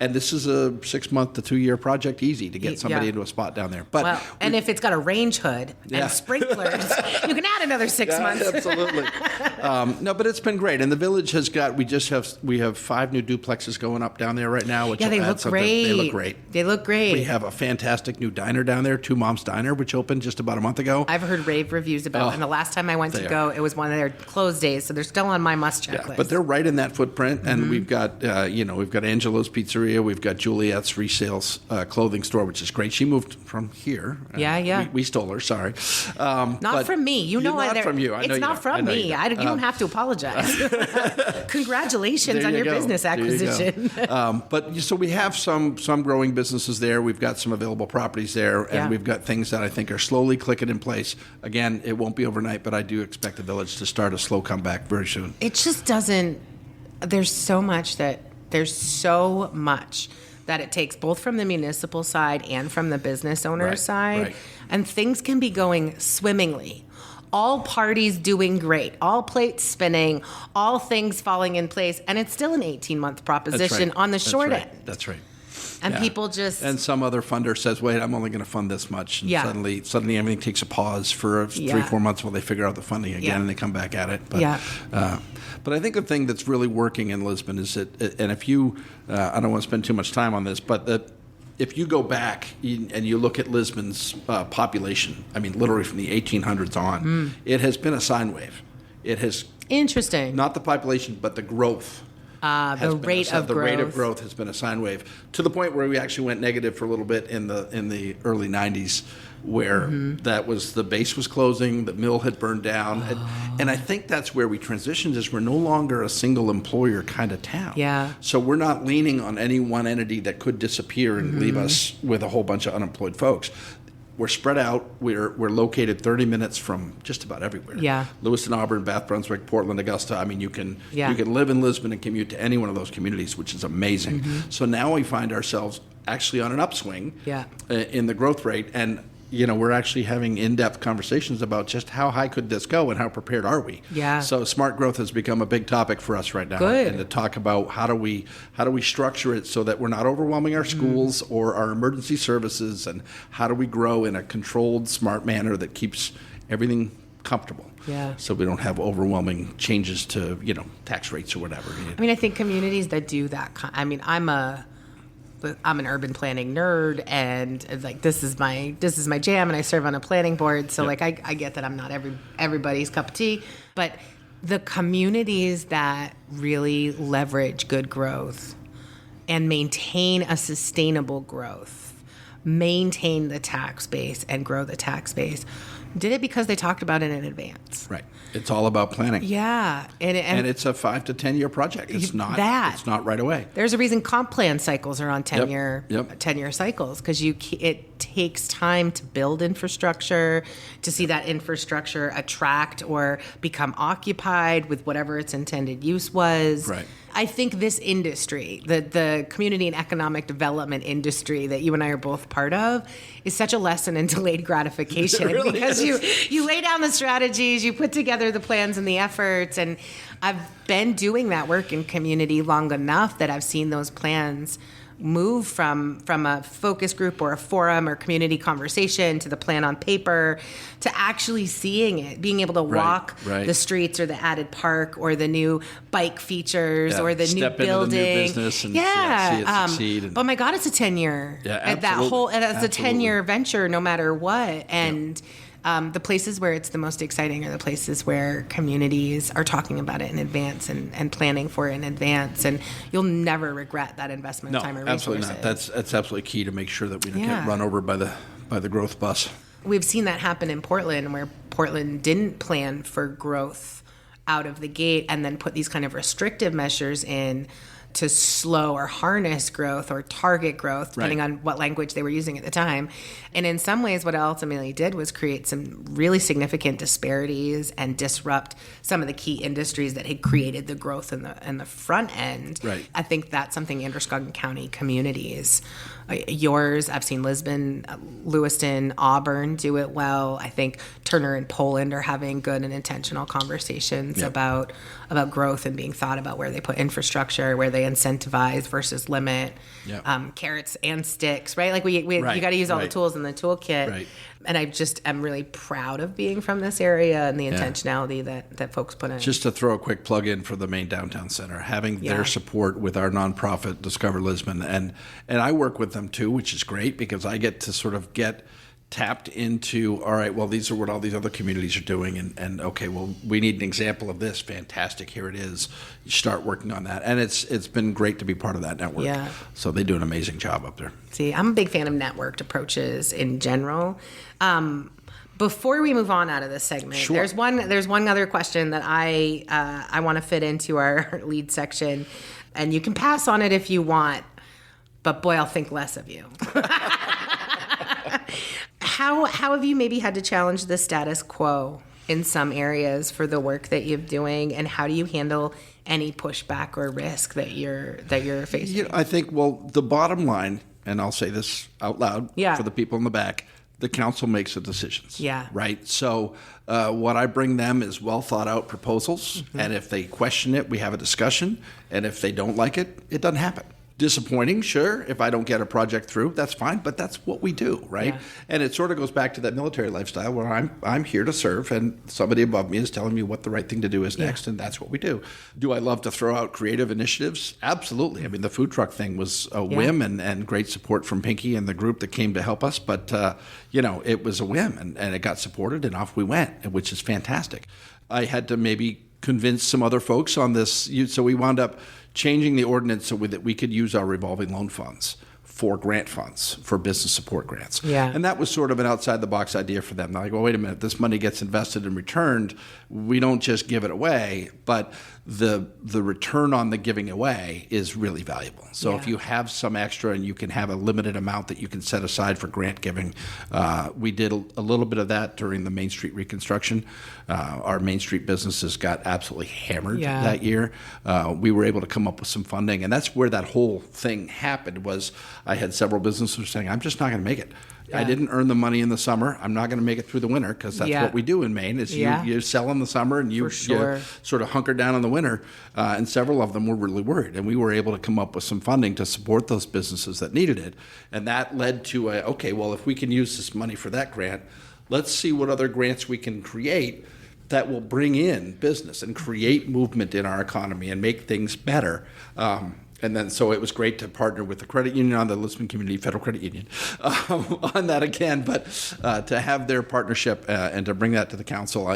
and this is a 6 month to 2 year project, easy to get somebody into a spot down there. But
and if it's got a range hood and sprinklers, you can add another 6 months.
Absolutely. No, but it's been great, and the village has got. We have 5 new duplexes going up down there right now. Which
they look great.
They look great.
They look great.
We have a fantastic new diner down there, Two Moms Diner, which opened just about a month ago.
I've heard rave reviews about, and the last time I went to go, it was one of their closed days, so they're still on my must checklist.
But they're right in that footprint, and we've got we've got Angelo's Pizzeria, we've got Juliet's resale clothing store, which is great. She moved from here. We stole her. Sorry.
Not from me.
Not from you.
It's not from me. You don't have to apologize. Congratulations on your business acquisition.
But so we have some growing businesses there. We've got some available properties there, and we've got things that I think are slowly clicking in place. Again, it won't be overnight, but I do expect the village to start a slow comeback very soon.
It just doesn't. There's so much that it takes, both from the municipal side and from the business owner's side. Right. And things can be going swimmingly. All parties doing great, all plates spinning, all things falling in place. And it's still an 18-month proposition on the short end.
That's right.
And people just...
And some other funder says, wait, I'm only going to fund this much. And suddenly everything takes a pause for 3-4 months while they figure out the funding again and they come back at it. But I think the thing that's really working in Lisbon is that, and if you, I don't want to spend too much time on this, but that if you go back and you look at Lisbon's population, I mean, literally from the 1800s on, it has been a sine wave. It has... Interesting. Not the population, but the growth.
The rate of
growth has been a sine wave, to the point where we actually went negative for a little bit in the early 90s, where the base was closing, the mill had burned down, and I think that's where we transitioned, is we're no longer a single employer kind of town. Yeah. So we're not leaning on any one entity that could disappear and leave us with a whole bunch of unemployed folks. We're spread out. We're located 30 minutes from just about everywhere. Yeah. Lewiston, Auburn, Bath, Brunswick, Portland, Augusta. I mean, you can live in Lisbon and commute to any one of those communities, which is amazing. So now we find ourselves actually on an upswing in the growth rate, and we're actually having in-depth conversations about just how high could this go and how prepared are we. Yeah. So smart growth has become a big topic for us right now. Good. And to talk about how do we structure it so that we're not overwhelming our schools or our emergency services, and how do we grow in a controlled, smart manner that keeps everything comfortable. Yeah. So we don't have overwhelming changes to, tax rates or whatever.
I mean, I think communities that do that, I'm I'm an urban planning nerd, and like this is my jam, and I serve on a planning board. So like I get that I'm not everybody's cup of tea, but the communities that really leverage good growth and maintain a sustainable growth, maintain the tax base and grow the tax base, did it because they talked about it in advance.
Right. It's all about planning.
Yeah. And
it's a 5 to 10 year project. It's not right away.
There's a reason comp plan cycles are on 10-year
Yep.
10-year cycles, because it takes time to build infrastructure, to see that infrastructure attract or become occupied with whatever its intended use was.
Right.
I think this industry, the community and economic development industry that you and I are both part of, is such a lesson in delayed gratification.
Really
because
is.
you lay down the strategies, you put together the plans and the efforts, and I've been doing that work in community long enough that I've seen those plans move from a focus group or a forum or community conversation to the plan on paper to actually seeing it, being able to walk the streets or the added park or the new bike features or the new building.
Into the new business and see it succeed.
But my God, it's a 10-year.
Yeah,
That's a 10-year venture no matter what. And the places where it's the most exciting are the places where communities are talking about it in advance and planning for it in advance, and you'll never regret that investment of time or resources.
Absolutely not. That's absolutely key to make sure that we don't get run over by the growth bus.
We've seen that happen in Portland, where Portland didn't plan for growth out of the gate and then put these kind of restrictive measures in to slow or harness growth or target growth, depending on what language they were using at the time. And in some ways, what it ultimately did was create some really significant disparities and disrupt some of the key industries that had created the growth in the front end.
Right.
I think that's something Androscoggin County communities, yours, I've seen Lisbon, Lewiston, Auburn do it well. I think Turner and Poland are having good and intentional conversations about growth and being thought about where they put infrastructure, where they incentivize versus limit, carrots and sticks, right? Like you got to use all the tools in the toolkit. Right. And I'm really proud of being from this area and the intentionality that folks put in.
Just to throw a quick plug in for the main downtown center, having their support with our nonprofit Discover Lisbon, and I work with them too, which is great because I get to sort of get tapped into, all right, well, these are what all these other communities are doing, and okay, well, we need an example of this. Fantastic, here it is. You start working on that, and it's been great to be part of that network.
Yeah.
So they do an amazing job up there.
See, I'm a big fan of networked approaches in general. Before we move on out of this segment, there's one other question that I want to fit into our lead section, and you can pass on it if you want, but boy, I'll think less of you. How have you maybe had to challenge the status quo in some areas for the work that you're doing, and how do you handle any pushback or risk that you're facing?
I think, well, the bottom line, and I'll say this out loud for the people in the back, the council makes the decisions. Yeah. Right? So what I bring them is well thought out proposals, and if they question it, we have a discussion, and if they don't like it, it doesn't happen. Disappointing, sure. If I don't get a project through, that's fine, but that's what we do, right? Yeah. And it sort of goes back to that military lifestyle where I'm here to serve, and somebody above me is telling me what the right thing to do is next, and that's what we do. Do I love to throw out creative initiatives? Absolutely. I mean, the food truck thing was a whim, and great support from Pinky and the group that came to help us, but it was a whim, and it got supported, and off we went, which is fantastic. I had to maybe convince some other folks on this, so we wound up changing the ordinance so that we could use our revolving loan funds for grant funds, for business support grants. Yeah. And that was sort of an outside-the-box idea for them. They're like, well, wait a minute, this money gets invested and returned. We don't just give it away, but the return on the giving away is really valuable. So if you have some extra and you can have a limited amount that you can set aside for grant giving, we did a little bit of that during the Main Street reconstruction. Our Main Street businesses got absolutely hammered that year. We were able to come up with some funding, and that's where that whole thing happened. Was I had several businesses saying, I'm just not going to make it. I didn't earn the money in the summer. I'm not going to make it through the winter, because that's what we do in Maine is you sell in the summer and you sort of hunker down in the winter. And several of them were really worried. And we were able to come up with some funding to support those businesses that needed it. And that led to if we can use this money for that grant, let's see what other grants we can create that will bring in business and create movement in our economy and make things better. And then, so it was great to partner with the credit union on the Lisbon Community Federal Credit Union on that again. But to have their partnership and to bring that to the council,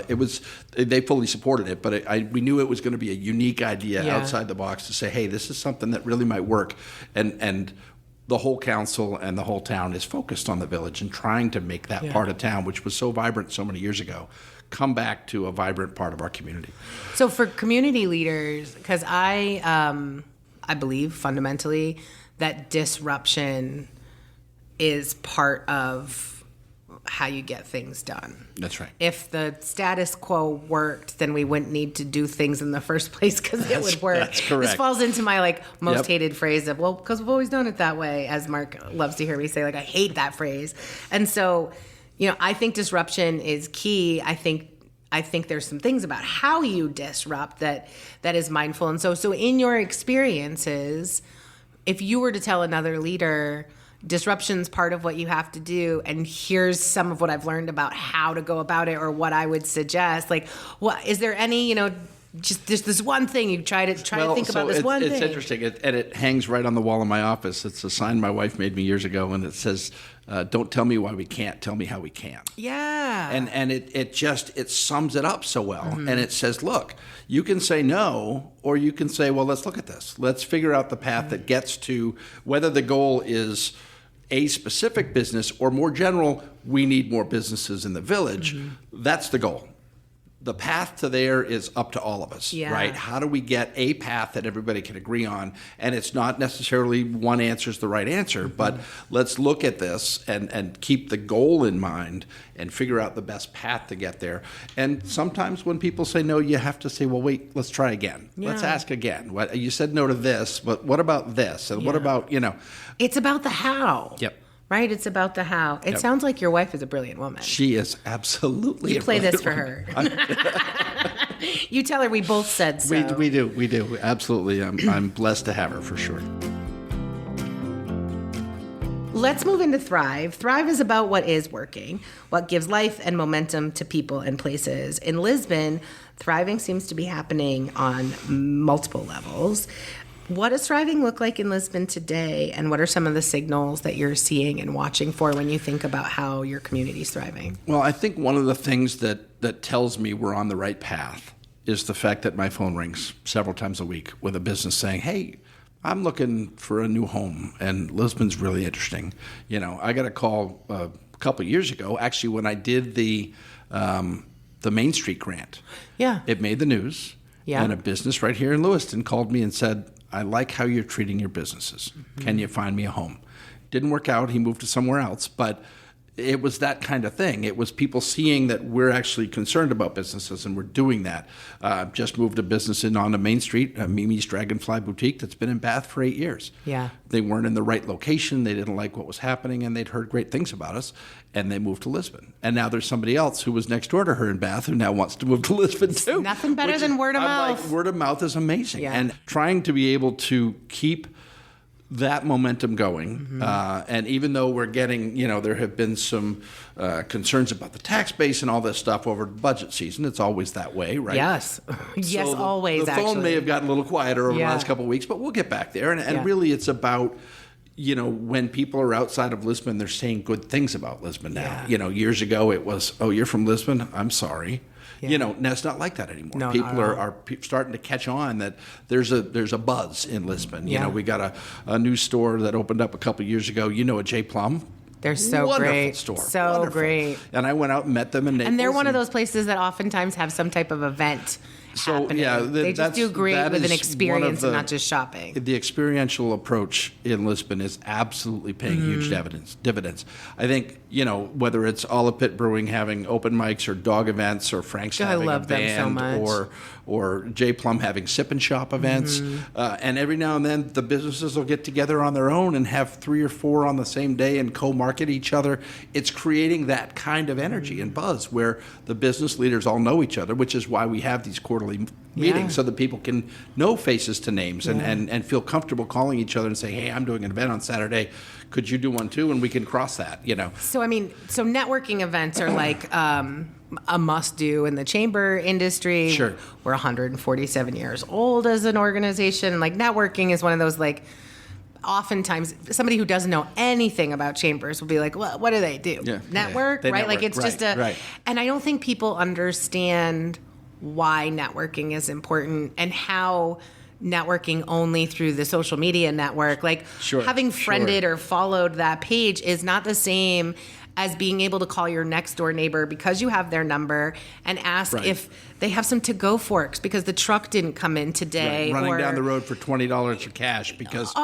they fully supported it. But we knew it was going to be a unique idea outside the box to say, hey, this is something that really might work. And the whole council and the whole town is focused on the village and trying to make that part of town, which was so vibrant so many years ago, come back to a vibrant part of our community.
So for community leaders, because I believe fundamentally that disruption is part of how you get things done.
That's right.
If the status quo worked, then we wouldn't need to do things in the first place because it would work.
That's correct.
This falls into my most hated phrase of, well, because we've always done it that way, as Mark loves to hear me say, I hate that phrase. And so, I think disruption is key. I think there's some things about how you disrupt that is mindful. And so in your experiences, if you were to tell another leader, disruption's part of what you have to do, and here's some of what I've learned about how to go about it or what I would suggest, what is there any, just this one thing you try to think about this one thing?
It's interesting, and it hangs right on the wall in my office. It's a sign my wife made me years ago, and it says, "Don't tell me why we can't. Tell me how we can."
Yeah.
And it sums it up so well. Mm-hmm. And it says, look, you can say no, or you can say, well, let's look at this. Let's figure out the path that gets to whether the goal is a specific business or more general, we need more businesses in the village. Mm-hmm. That's the goal. The path to there is up to all of us, right? How do we get a path that everybody can agree on? And it's not necessarily one answer is the right answer, but let's look at this and keep the goal in mind and figure out the best path to get there. And sometimes when people say no, you have to say, well, wait, let's try again. Yeah. Let's ask again. What, you said no to this, but what about this? And what about,
It's about the how.
Yep.
Right? It's about the how. It sounds like your wife is a brilliant woman.
She is absolutely
You play this for her. You tell her we both said so.
We do. Absolutely. I'm blessed to have her for sure.
Let's move into Thrive. Thrive is about what is working, what gives life and momentum to people and places. In Lisbon, thriving seems to be happening on multiple levels. What does thriving look like in Lisbon today, and what are some of the signals that you're seeing and watching for when you think about how your community is thriving?
Well, I think one of the things that tells me we're on the right path is the fact that my phone rings several times a week with a business saying, hey, I'm looking for a new home, and Lisbon's really interesting. I got a call a couple of years ago, actually, when I did the Main Street grant.
Yeah.
It made the news. Yeah. And a business right here in Lewiston called me and said, I like how you're treating your businesses. Mm-hmm. Can you find me a home? Didn't work out. He moved to somewhere else. But it was that kind of thing. It was people seeing that we're actually concerned about businesses, and we're doing that. Just moved a business in on the Main Street, Mimi's Dragonfly Boutique, that's been in Bath for 8 years.
Yeah.
They weren't in the right location. They didn't like what was happening, and they'd heard great things about us, and they moved to Lisbon. And now there's somebody else who was next door to her in Bath who now wants to move to Lisbon too.
Nothing better than word of mouth.
Like, word of mouth is amazing.
Yeah.
And trying to be able to keep that momentum going. Mm-hmm. And even though we're getting, there have been some concerns about the tax base and all this stuff over budget season. It's always that way, right?
Yes. Yes,
so
always,
the phone
actually.
may have gotten a little quieter over the last couple of weeks, but we'll get back there. And really it's about, when people are outside of Lisbon, they're saying good things about Lisbon now.
Yeah.
Years ago it was, oh, you're from Lisbon? I'm sorry.
Yeah.
Now it's not like that anymore.
No,
people are starting to catch on that there's a buzz in Lisbon. We got a new store that opened up a couple of years ago. A J. Plum.
They're so
Wonderful
great.
Store.
So
Wonderful.
great.
And I went out and met them in Naples.
And they're one of those places that oftentimes have some type of event happening.
Yeah,
they just do great with an experience and not just shopping.
The experiential approach in Lisbon is absolutely paying huge dividends. I think, whether it's Olipit Brewing having open mics or dog events, or Frank's having a band, or J. Plum having sip and shop events, and every now and then the businesses will get together on their own and have 3 or 4 on the same day and co-market each other. It's creating that kind of energy and buzz where the business leaders all know each other, which is why we have these quarterly quarterly meeting so that people can know faces to names and feel comfortable calling each other and saying, hey, I'm doing an event on Saturday. Could you do one too? And we can cross that,
So, so networking events are like a must-do in the chamber industry.
Sure.
We're 147 years old as an organization. Like, networking is one of those, like, oftentimes somebody who doesn't know anything about chambers will be like, well, what do they do? Network,
They
right?
network,
Like, it's just
right.
And I don't think people understand why networking is important and how networking only through the social media network, like having friended or followed that page is not the same as being able to call your next door neighbor because you have their number and ask if they have some to-go forks because the truck didn't come in today.
Running down the road for $20 of cash because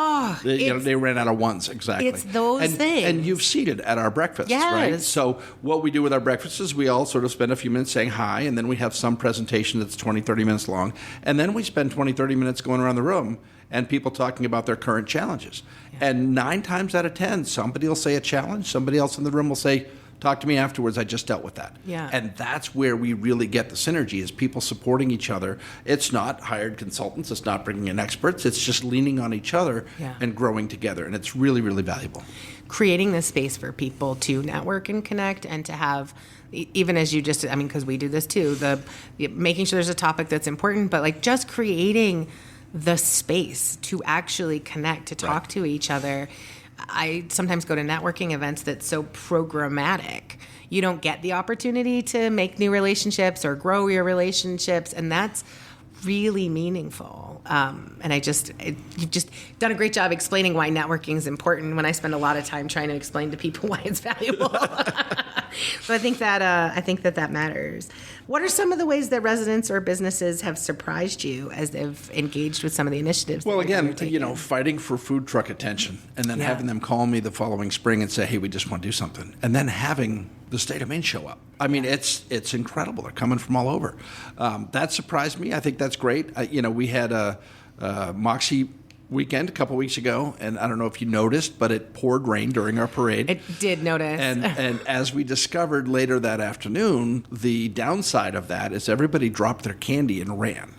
they ran out of ones. Exactly.
It's those things.
And you've seated at our breakfasts, right? So what we do with our breakfasts is we all sort of spend a few minutes saying hi, and then we have some presentation that's 20, 30 minutes long, and then we spend 20, 30 minutes going around the room and people talking about their current challenges. And 9 times out of 10, somebody will say a challenge, somebody else in the room will say, talk to me afterwards, I just dealt with that. And that's where we really get the synergy, is people supporting each other. It's not hired consultants, it's not bringing in experts, it's just leaning on each other and growing together. And it's really, really valuable.
Creating the space for people to network and connect and to have, even as you just, because we do this too, making sure there's a topic that's important, but like just creating the space to actually connect, to talk to each other. I sometimes go to networking events that's so programmatic. You don't get the opportunity to make new relationships or grow your relationships, and that's really meaningful. And you've just done a great job explaining why networking is important when I spend a lot of time trying to explain to people why it's valuable. So I think that matters. What are some of the ways that residents or businesses have surprised you as they've engaged with some of the initiatives?
Well, again, fighting for food truck attention and then having them call me the following spring and say, hey, we just want to do something. And then having the state of Maine show up. I mean, it's incredible. They're coming from all over. That surprised me. I think that's great. We had a Moxie weekend a couple weeks ago, and I don't know if you noticed, but it poured rain during our parade.
It did notice.
And as we discovered later that afternoon, the downside of that is everybody dropped their candy and ran.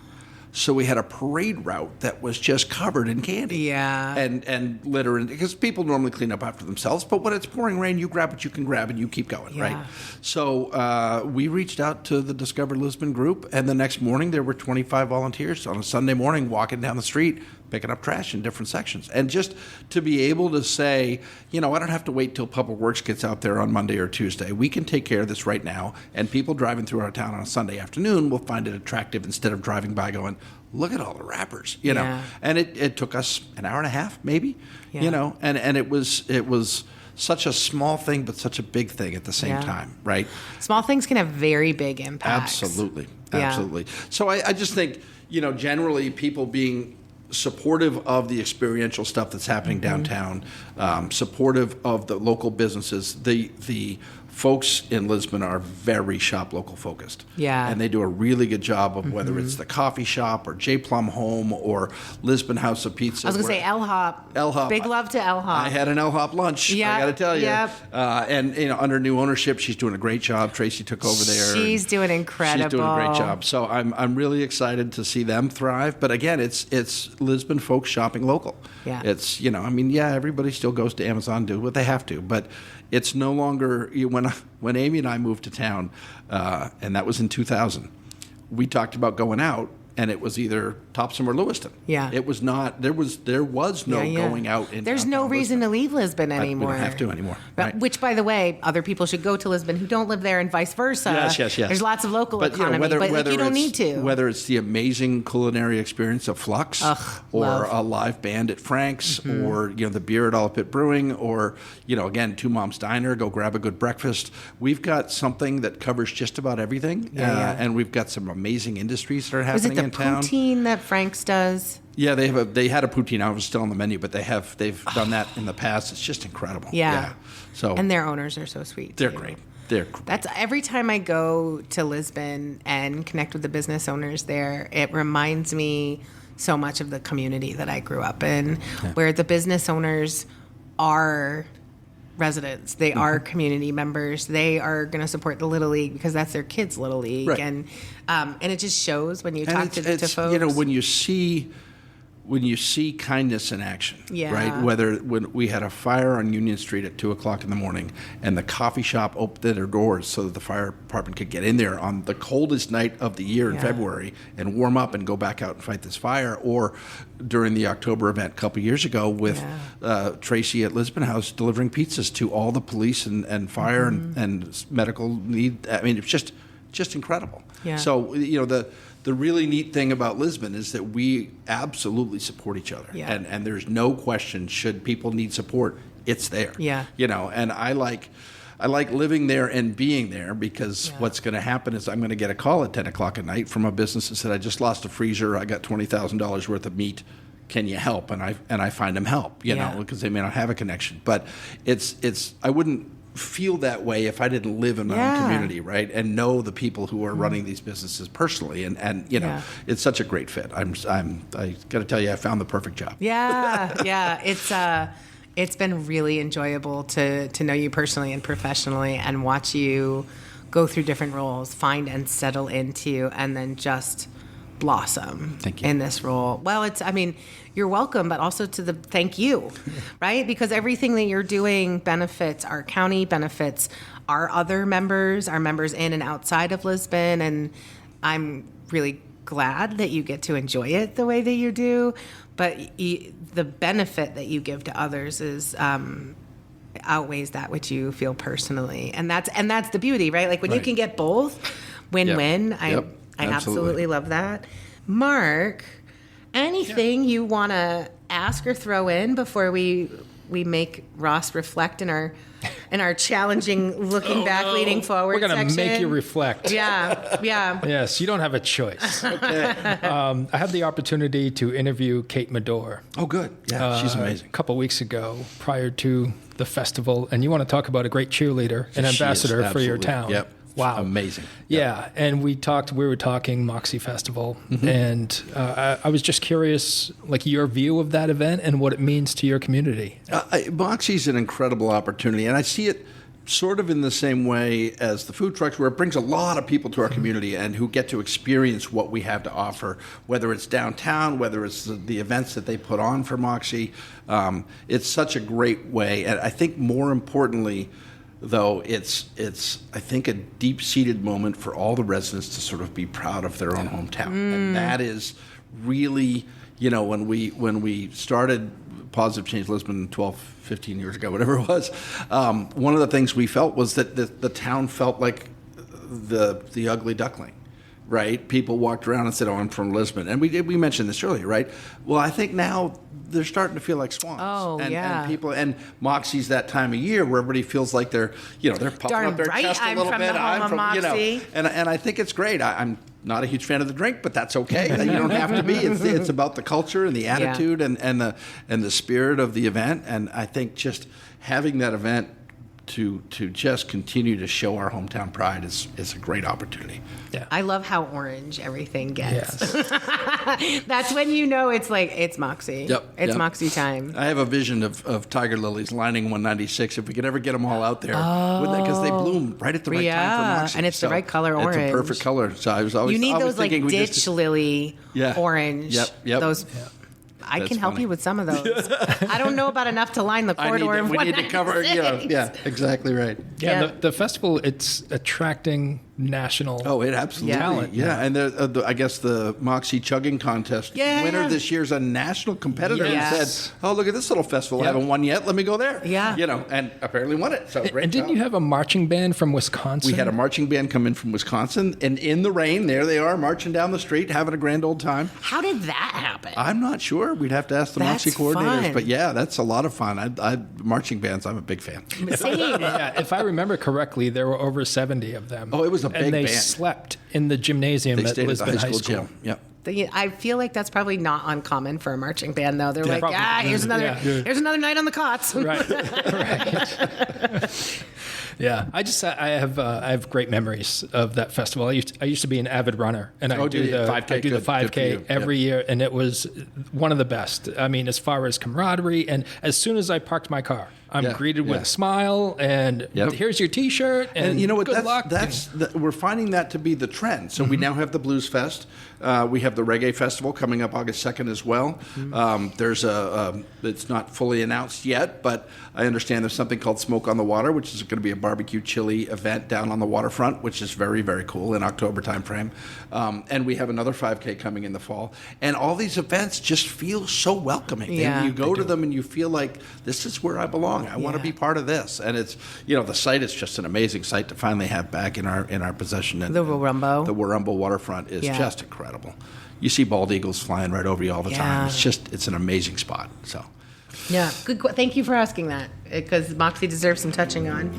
So we had a parade route that was just covered in candy.
Yeah.
And litter, because people normally clean up after themselves, but when it's pouring rain, you grab what you can grab and you keep going, right? So we reached out to the Discover Lisbon group, and the next morning there were 25 volunteers on a Sunday morning walking down the street, picking up trash in different sections. And just to be able to say, I don't have to wait till Public Works gets out there on Monday or Tuesday. We can take care of this right now, and people driving through our town on a Sunday afternoon will find it attractive instead of driving by going, look at all the wrappers, know. And it took us an hour and a half, maybe, and it was such a small thing, but such a big thing at the same time, right?
Small things can have very big impacts.
Absolutely. So I just think, generally people being supportive of the experiential stuff that's happening downtown, supportive of the local businesses. The folks in Lisbon are very shop local focused. And they do a really good job of whether it's the coffee shop or J Plum Home or Lisbon House of Pizza.
I was going to say L Hop. Big love to L Hop.
I had an L Hop lunch, I got to tell you. And under new ownership, she's doing a great job. Tracy took over there.
She's doing incredible.
She's doing a great job. So I'm really excited to see them thrive. But again, it's Lisbon folks shopping local. It's, everybody still goes to Amazon, do what they have to. But it's no longer, when Amy and I moved to town, and that was in 2000, we talked about going out, and it was either Topsom or Lewiston. It was not, there was no going out in
There's no reason to leave Lisbon anymore.
We don't have to anymore.
But, which, by the way, other people should go to Lisbon who don't live there and vice versa.
Yes.
There's lots of local economy, but you don't need to.
Whether it's the amazing culinary experience of Flux, or a live band at Frank's, or the beer at All Pit Brewing, or again, Two Moms Diner, go grab a good breakfast. We've got something that covers just about everything, and we've got some amazing industries that are happening in town.
Was it the poutine that Frank's does?
Yeah, they had a poutine. I was still on the menu, but they've done that in the past. It's just incredible. So
and their owners are so sweet.
They're great.
That's every time I go to Lisbon and connect with the business owners there, it reminds me so much of the community that I grew up in, where the business owners are
residents. They are community members. They are going to support the Little League because that's their kids' Little League.
Right.
And it just shows when you talk to folks.
You know, when you see kindness in action,
Yeah.
right? When we had a fire on Union Street at 2:00 in the morning, and the coffee shop opened their doors so that the fire department could get in there on the coldest night of the year in
Yeah.
February and warm up and go back out and fight this fire, or during the October event a couple years ago with Tracy at Lisbon House delivering pizzas to all the police and fire and medical need. I mean, it's just incredible.
Yeah.
So, you know, the really neat thing about Lisbon is that we absolutely support each other.
Yeah.
And there's no question, should people need support, it's there.
Yeah.
You know, and I like living there and being there because what's going to happen is I'm going to get a call at 10:00 at night from a business that said, I just lost a freezer. I got $20,000 worth of meat. Can you help? And I find them help, you know, because they may not have a connection. But I wouldn't feel that way if I didn't live in my own community, right? And know the people who are running these businesses personally. And you know, it's such a great fit. I got to tell you, I found the perfect job.
Yeah. It's been really enjoyable to know you personally and professionally and watch you go through different roles, find and settle into, and then just blossom
Thank you.
in this role. Well, you're welcome, but also to the thank you, right? Because everything that you're doing benefits our county, benefits our other members, our members in and outside of Lisbon, and I'm really glad that you get to enjoy it the way that you do, but the benefit that you give to others is outweighs that which you feel personally, and that's the beauty, right? Like when you can get both, win-win. I absolutely love that. Mark, anything you want to ask or throw in before we make Ross reflect in our challenging looking back, leading forward
We're going to
section?
make you reflect.
Yeah.
Yes, you don't have a choice. I had the opportunity to interview Kate Medore.
Oh, good. Yeah, she's amazing.
A couple weeks ago, prior to the festival, and you want to talk about a great cheerleader and
She is,
ambassador for your
absolutely.
town.
Yep.
Wow.
Amazing.
Yeah, and we were talking Moxie Festival, and I was just curious, like your view of that event and what it means to your community.
Moxie's an incredible opportunity, and I see it sort of in the same way as the food trucks, where it brings a lot of people to our community and who get to experience what we have to offer, whether it's downtown, whether it's the events that they put on for Moxie. It's such a great way, and I think more importantly, though, it's I think a deep-seated moment for all the residents to sort of be proud of their own hometown. And that is really, you know, when we started Positive Change Lisbon 12, 15 years ago, whatever it was, one of the things we felt was that the town felt like the ugly duckling. Right? People walked around and said, "Oh, I'm from Lisbon," and we mentioned this earlier, right? Well, I think now they're starting to feel like swans.
Oh,
and people, and Moxie's that time of year where everybody feels like they're puffing
Darn
up their
right,
chest a
I'm
little
from
bit.
the home of Moxie.
And I think it's great. I'm not a huge fan of the drink, but that's okay. You don't have to be. It's about the culture and the attitude and the spirit of the event. And I think just having that event to just continue to show our hometown pride is a great opportunity.
Yeah.
I love how orange everything gets.
Yes.
That's when you know it's Moxie.
Yep.
It's Moxie time.
I have a vision of tiger lilies lining 196. If we could ever get them all out there, because they bloom right at the right time for Moxie.
And it's the right color orange.
It's a perfect color. So I was always
You need
always
those like
thinking
ditch lily orange.
Yep.
Those. I
That's
can help
funny.
you with some of those. I don't know about enough to line the corridor of
we need to cover.
196.
Yeah, exactly right.
Yeah,
Yeah.
The festival, it's attracting national
Oh, it absolutely.
talent.
Yeah, and I guess the Moxie chugging contest winner this year is a national competitor
Yes.
who said, "Oh, look at this little festival. I
Yep.
haven't won yet. Let me go there."
Yeah.
And apparently won it. So great
And didn't
job.
you have a marching band from Wisconsin?
We had a marching band come in from Wisconsin, and in the rain, there they are marching down the street, having a grand old time.
How did that happen?
I'm not sure. We'd have to ask the
That's
Moxie coordinators.
fun.
But yeah, that's a lot of fun. Marching bands, I'm a big fan.
Same.
Yeah, if I remember correctly, there were over 70 of them.
Oh, it was a big
And they
band.
slept in the gymnasium
They
at
stayed
Lisbon
at the
High School.
gym. Yep.
I feel like that's probably not uncommon for a marching band, though. They're like,
probably.
here's another,
Yeah.
here's another night on the cots.
Right. Yeah, I have great memories of that festival. I used to be an avid runner, and I do the
5K?
I do the
Good for
5K
you.
every year, and it was one of the best. I mean, as far as camaraderie, and as soon as I parked my car, I'm greeted with a smile, and here's your T-shirt, and
you know what?
Good luck.
We're finding that to be the trend. So we now have the Blues Fest. We have the Reggae Festival coming up August 2nd as well. There's it's not fully announced yet, but I understand there's something called Smoke on the Water, which is going to be a barbecue chili event down on the waterfront, which is very, very cool in October timeframe. And we have another 5K coming in the fall. And all these events just feel so welcoming.
Yeah,
you go to them and you feel like, this is where I belong. I want to be part of this. And it's, the site is just an amazing site to finally have back in our possession. And
the Warumbo.
The Warumbo waterfront is just incredible. You see bald eagles flying right over you all the time. It's an amazing spot. So,
yeah, good. Thank you for asking that, because Moxie deserves some touching on.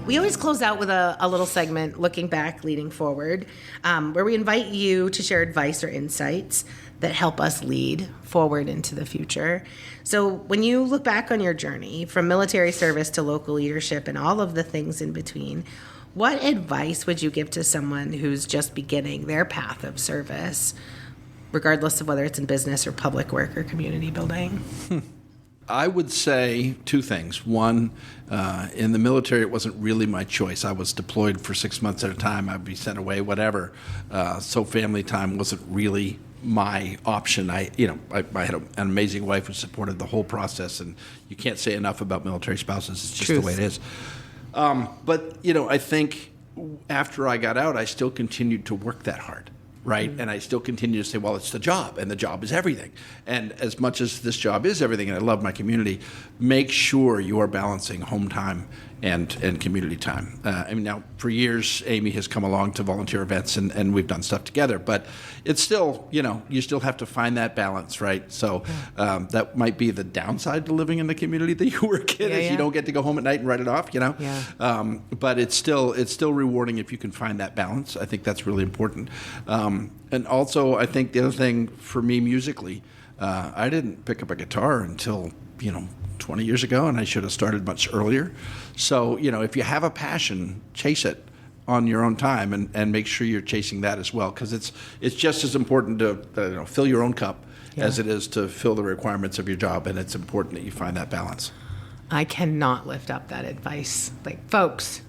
We always close out with a little segment, looking back, leading forward, where we invite you to share advice or insights that help us lead forward into the future. So when you look back on your journey from military service to local leadership and all of the things in between, what advice would you give to someone who's just beginning their path of service, regardless of whether it's in business or public work or community building?
I would say two things. One, in the military, it wasn't really my choice. I was deployed for 6 months at a time. I'd be sent away, whatever. So family time wasn't really my option. I had an amazing wife who supported the whole process, and you can't say enough about military spouses. It's just the way it is. But I think after I got out, I still continued to work that hard. Right. And I still continue to say, well, it's the job, and the job is everything. And as much as this job is everything, and I love my community, make sure you are balancing home time and community time. Now, for years, Amy has come along to volunteer events, and we've done stuff together. But it's still, you still have to find that balance, right? So that might be the downside to living in the community that you work in, is you don't get to go home at night and write it off, But it's still rewarding if you can find that balance. I think that's really important. And also, I think the other thing for me musically, I didn't pick up a guitar until, 20 years ago, and I should have started much earlier. So, if you have a passion, chase it on your own time, and make sure you're chasing that as well, because it's just as important to fill your own cup as it is to fill the requirements of your job, and it's important that you find that balance.
I cannot lift up that advice. Folks,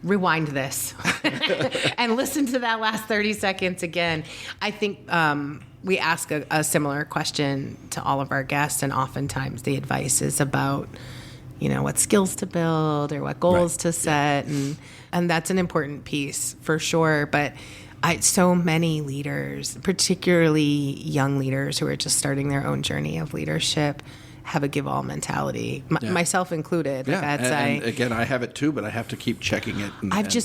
rewind this and listen to that last 30 seconds again. I think we ask a similar question to all of our guests, and oftentimes the advice is about, what skills to build or what goals to set, and that's an important piece for sure. But so many leaders, particularly young leaders who are just starting their own journey of leadership, have a give-all mentality, myself included.
And again, I have it too, but I have to keep checking it.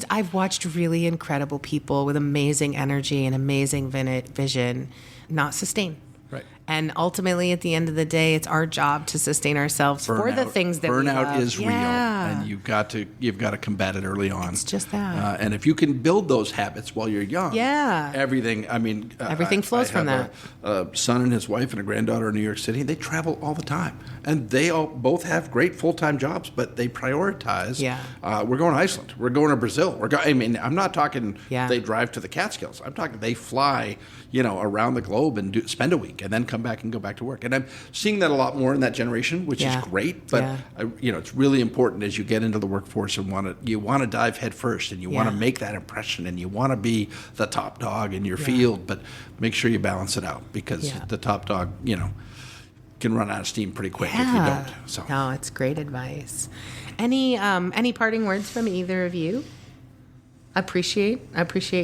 I've watched really incredible people with amazing energy and amazing vision not sustain.
Right.
And ultimately, at the end of the day, it's our job to sustain ourselves for the things that we love.
Burnout is real, and you've got to combat it early on.
It's just that.
And if you can build those habits while you're young, everything.
Everything flows from that.
A son and his wife and a granddaughter in New York City. They travel all the time, and they both have great full-time jobs, but they prioritize. We're going to Iceland. We're going to Brazil. I'm not talking. They drive to the Catskills. I'm talking they fly, around the globe and spend a week, and then come back and go back to work. And I'm seeing that a lot more in that generation, which is great. But it's really important as you get into the workforce and you want to dive head first, and you want to make that impression, and you want to be the top dog in your field. But make sure you balance it out, because the top dog, can run out of steam pretty quick if you don't. So
no, it's great advice. Any parting words from either of you? I appreciate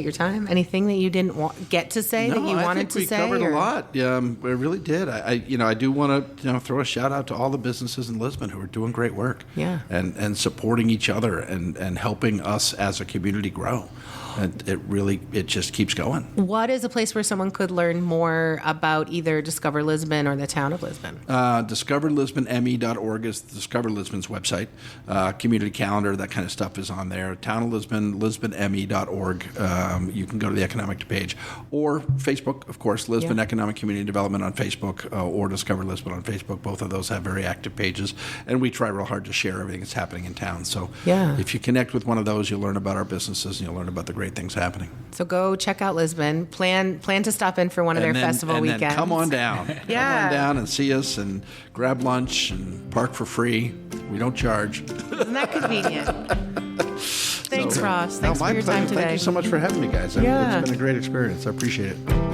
your time. Anything that you didn't get to say that you wanted to say?
I think we covered a lot. We really did. I do want to throw a shout out to all the businesses in Lisbon who are doing great work. And supporting each other and helping us as a community grow. And it just keeps going.
What is a place where someone could learn more about either Discover Lisbon or the town of Lisbon? DiscoverLisbonME.org is Discover Lisbon's website. Community calendar, that kind of stuff is on there. Town of Lisbon, Lisbon
lisbonme.org. You can go to the economic page. Or Facebook, of course, Lisbon Economic Community Development on Facebook, or Discover Lisbon on Facebook. Both of those have very active pages. And we try real hard to share everything that's happening in town. So if you connect with one of those, you'll learn about our businesses and you'll learn about the great things happening.
So go check out Lisbon. Plan to stop in for one of their festival weekends.
Then come on down. Come on down and see us and grab lunch and park for free. We don't charge.
Isn't that convenient? Thanks, Ross. Thanks for your time today.
Thank you so much for having me, guys. It's been a great experience. I appreciate it.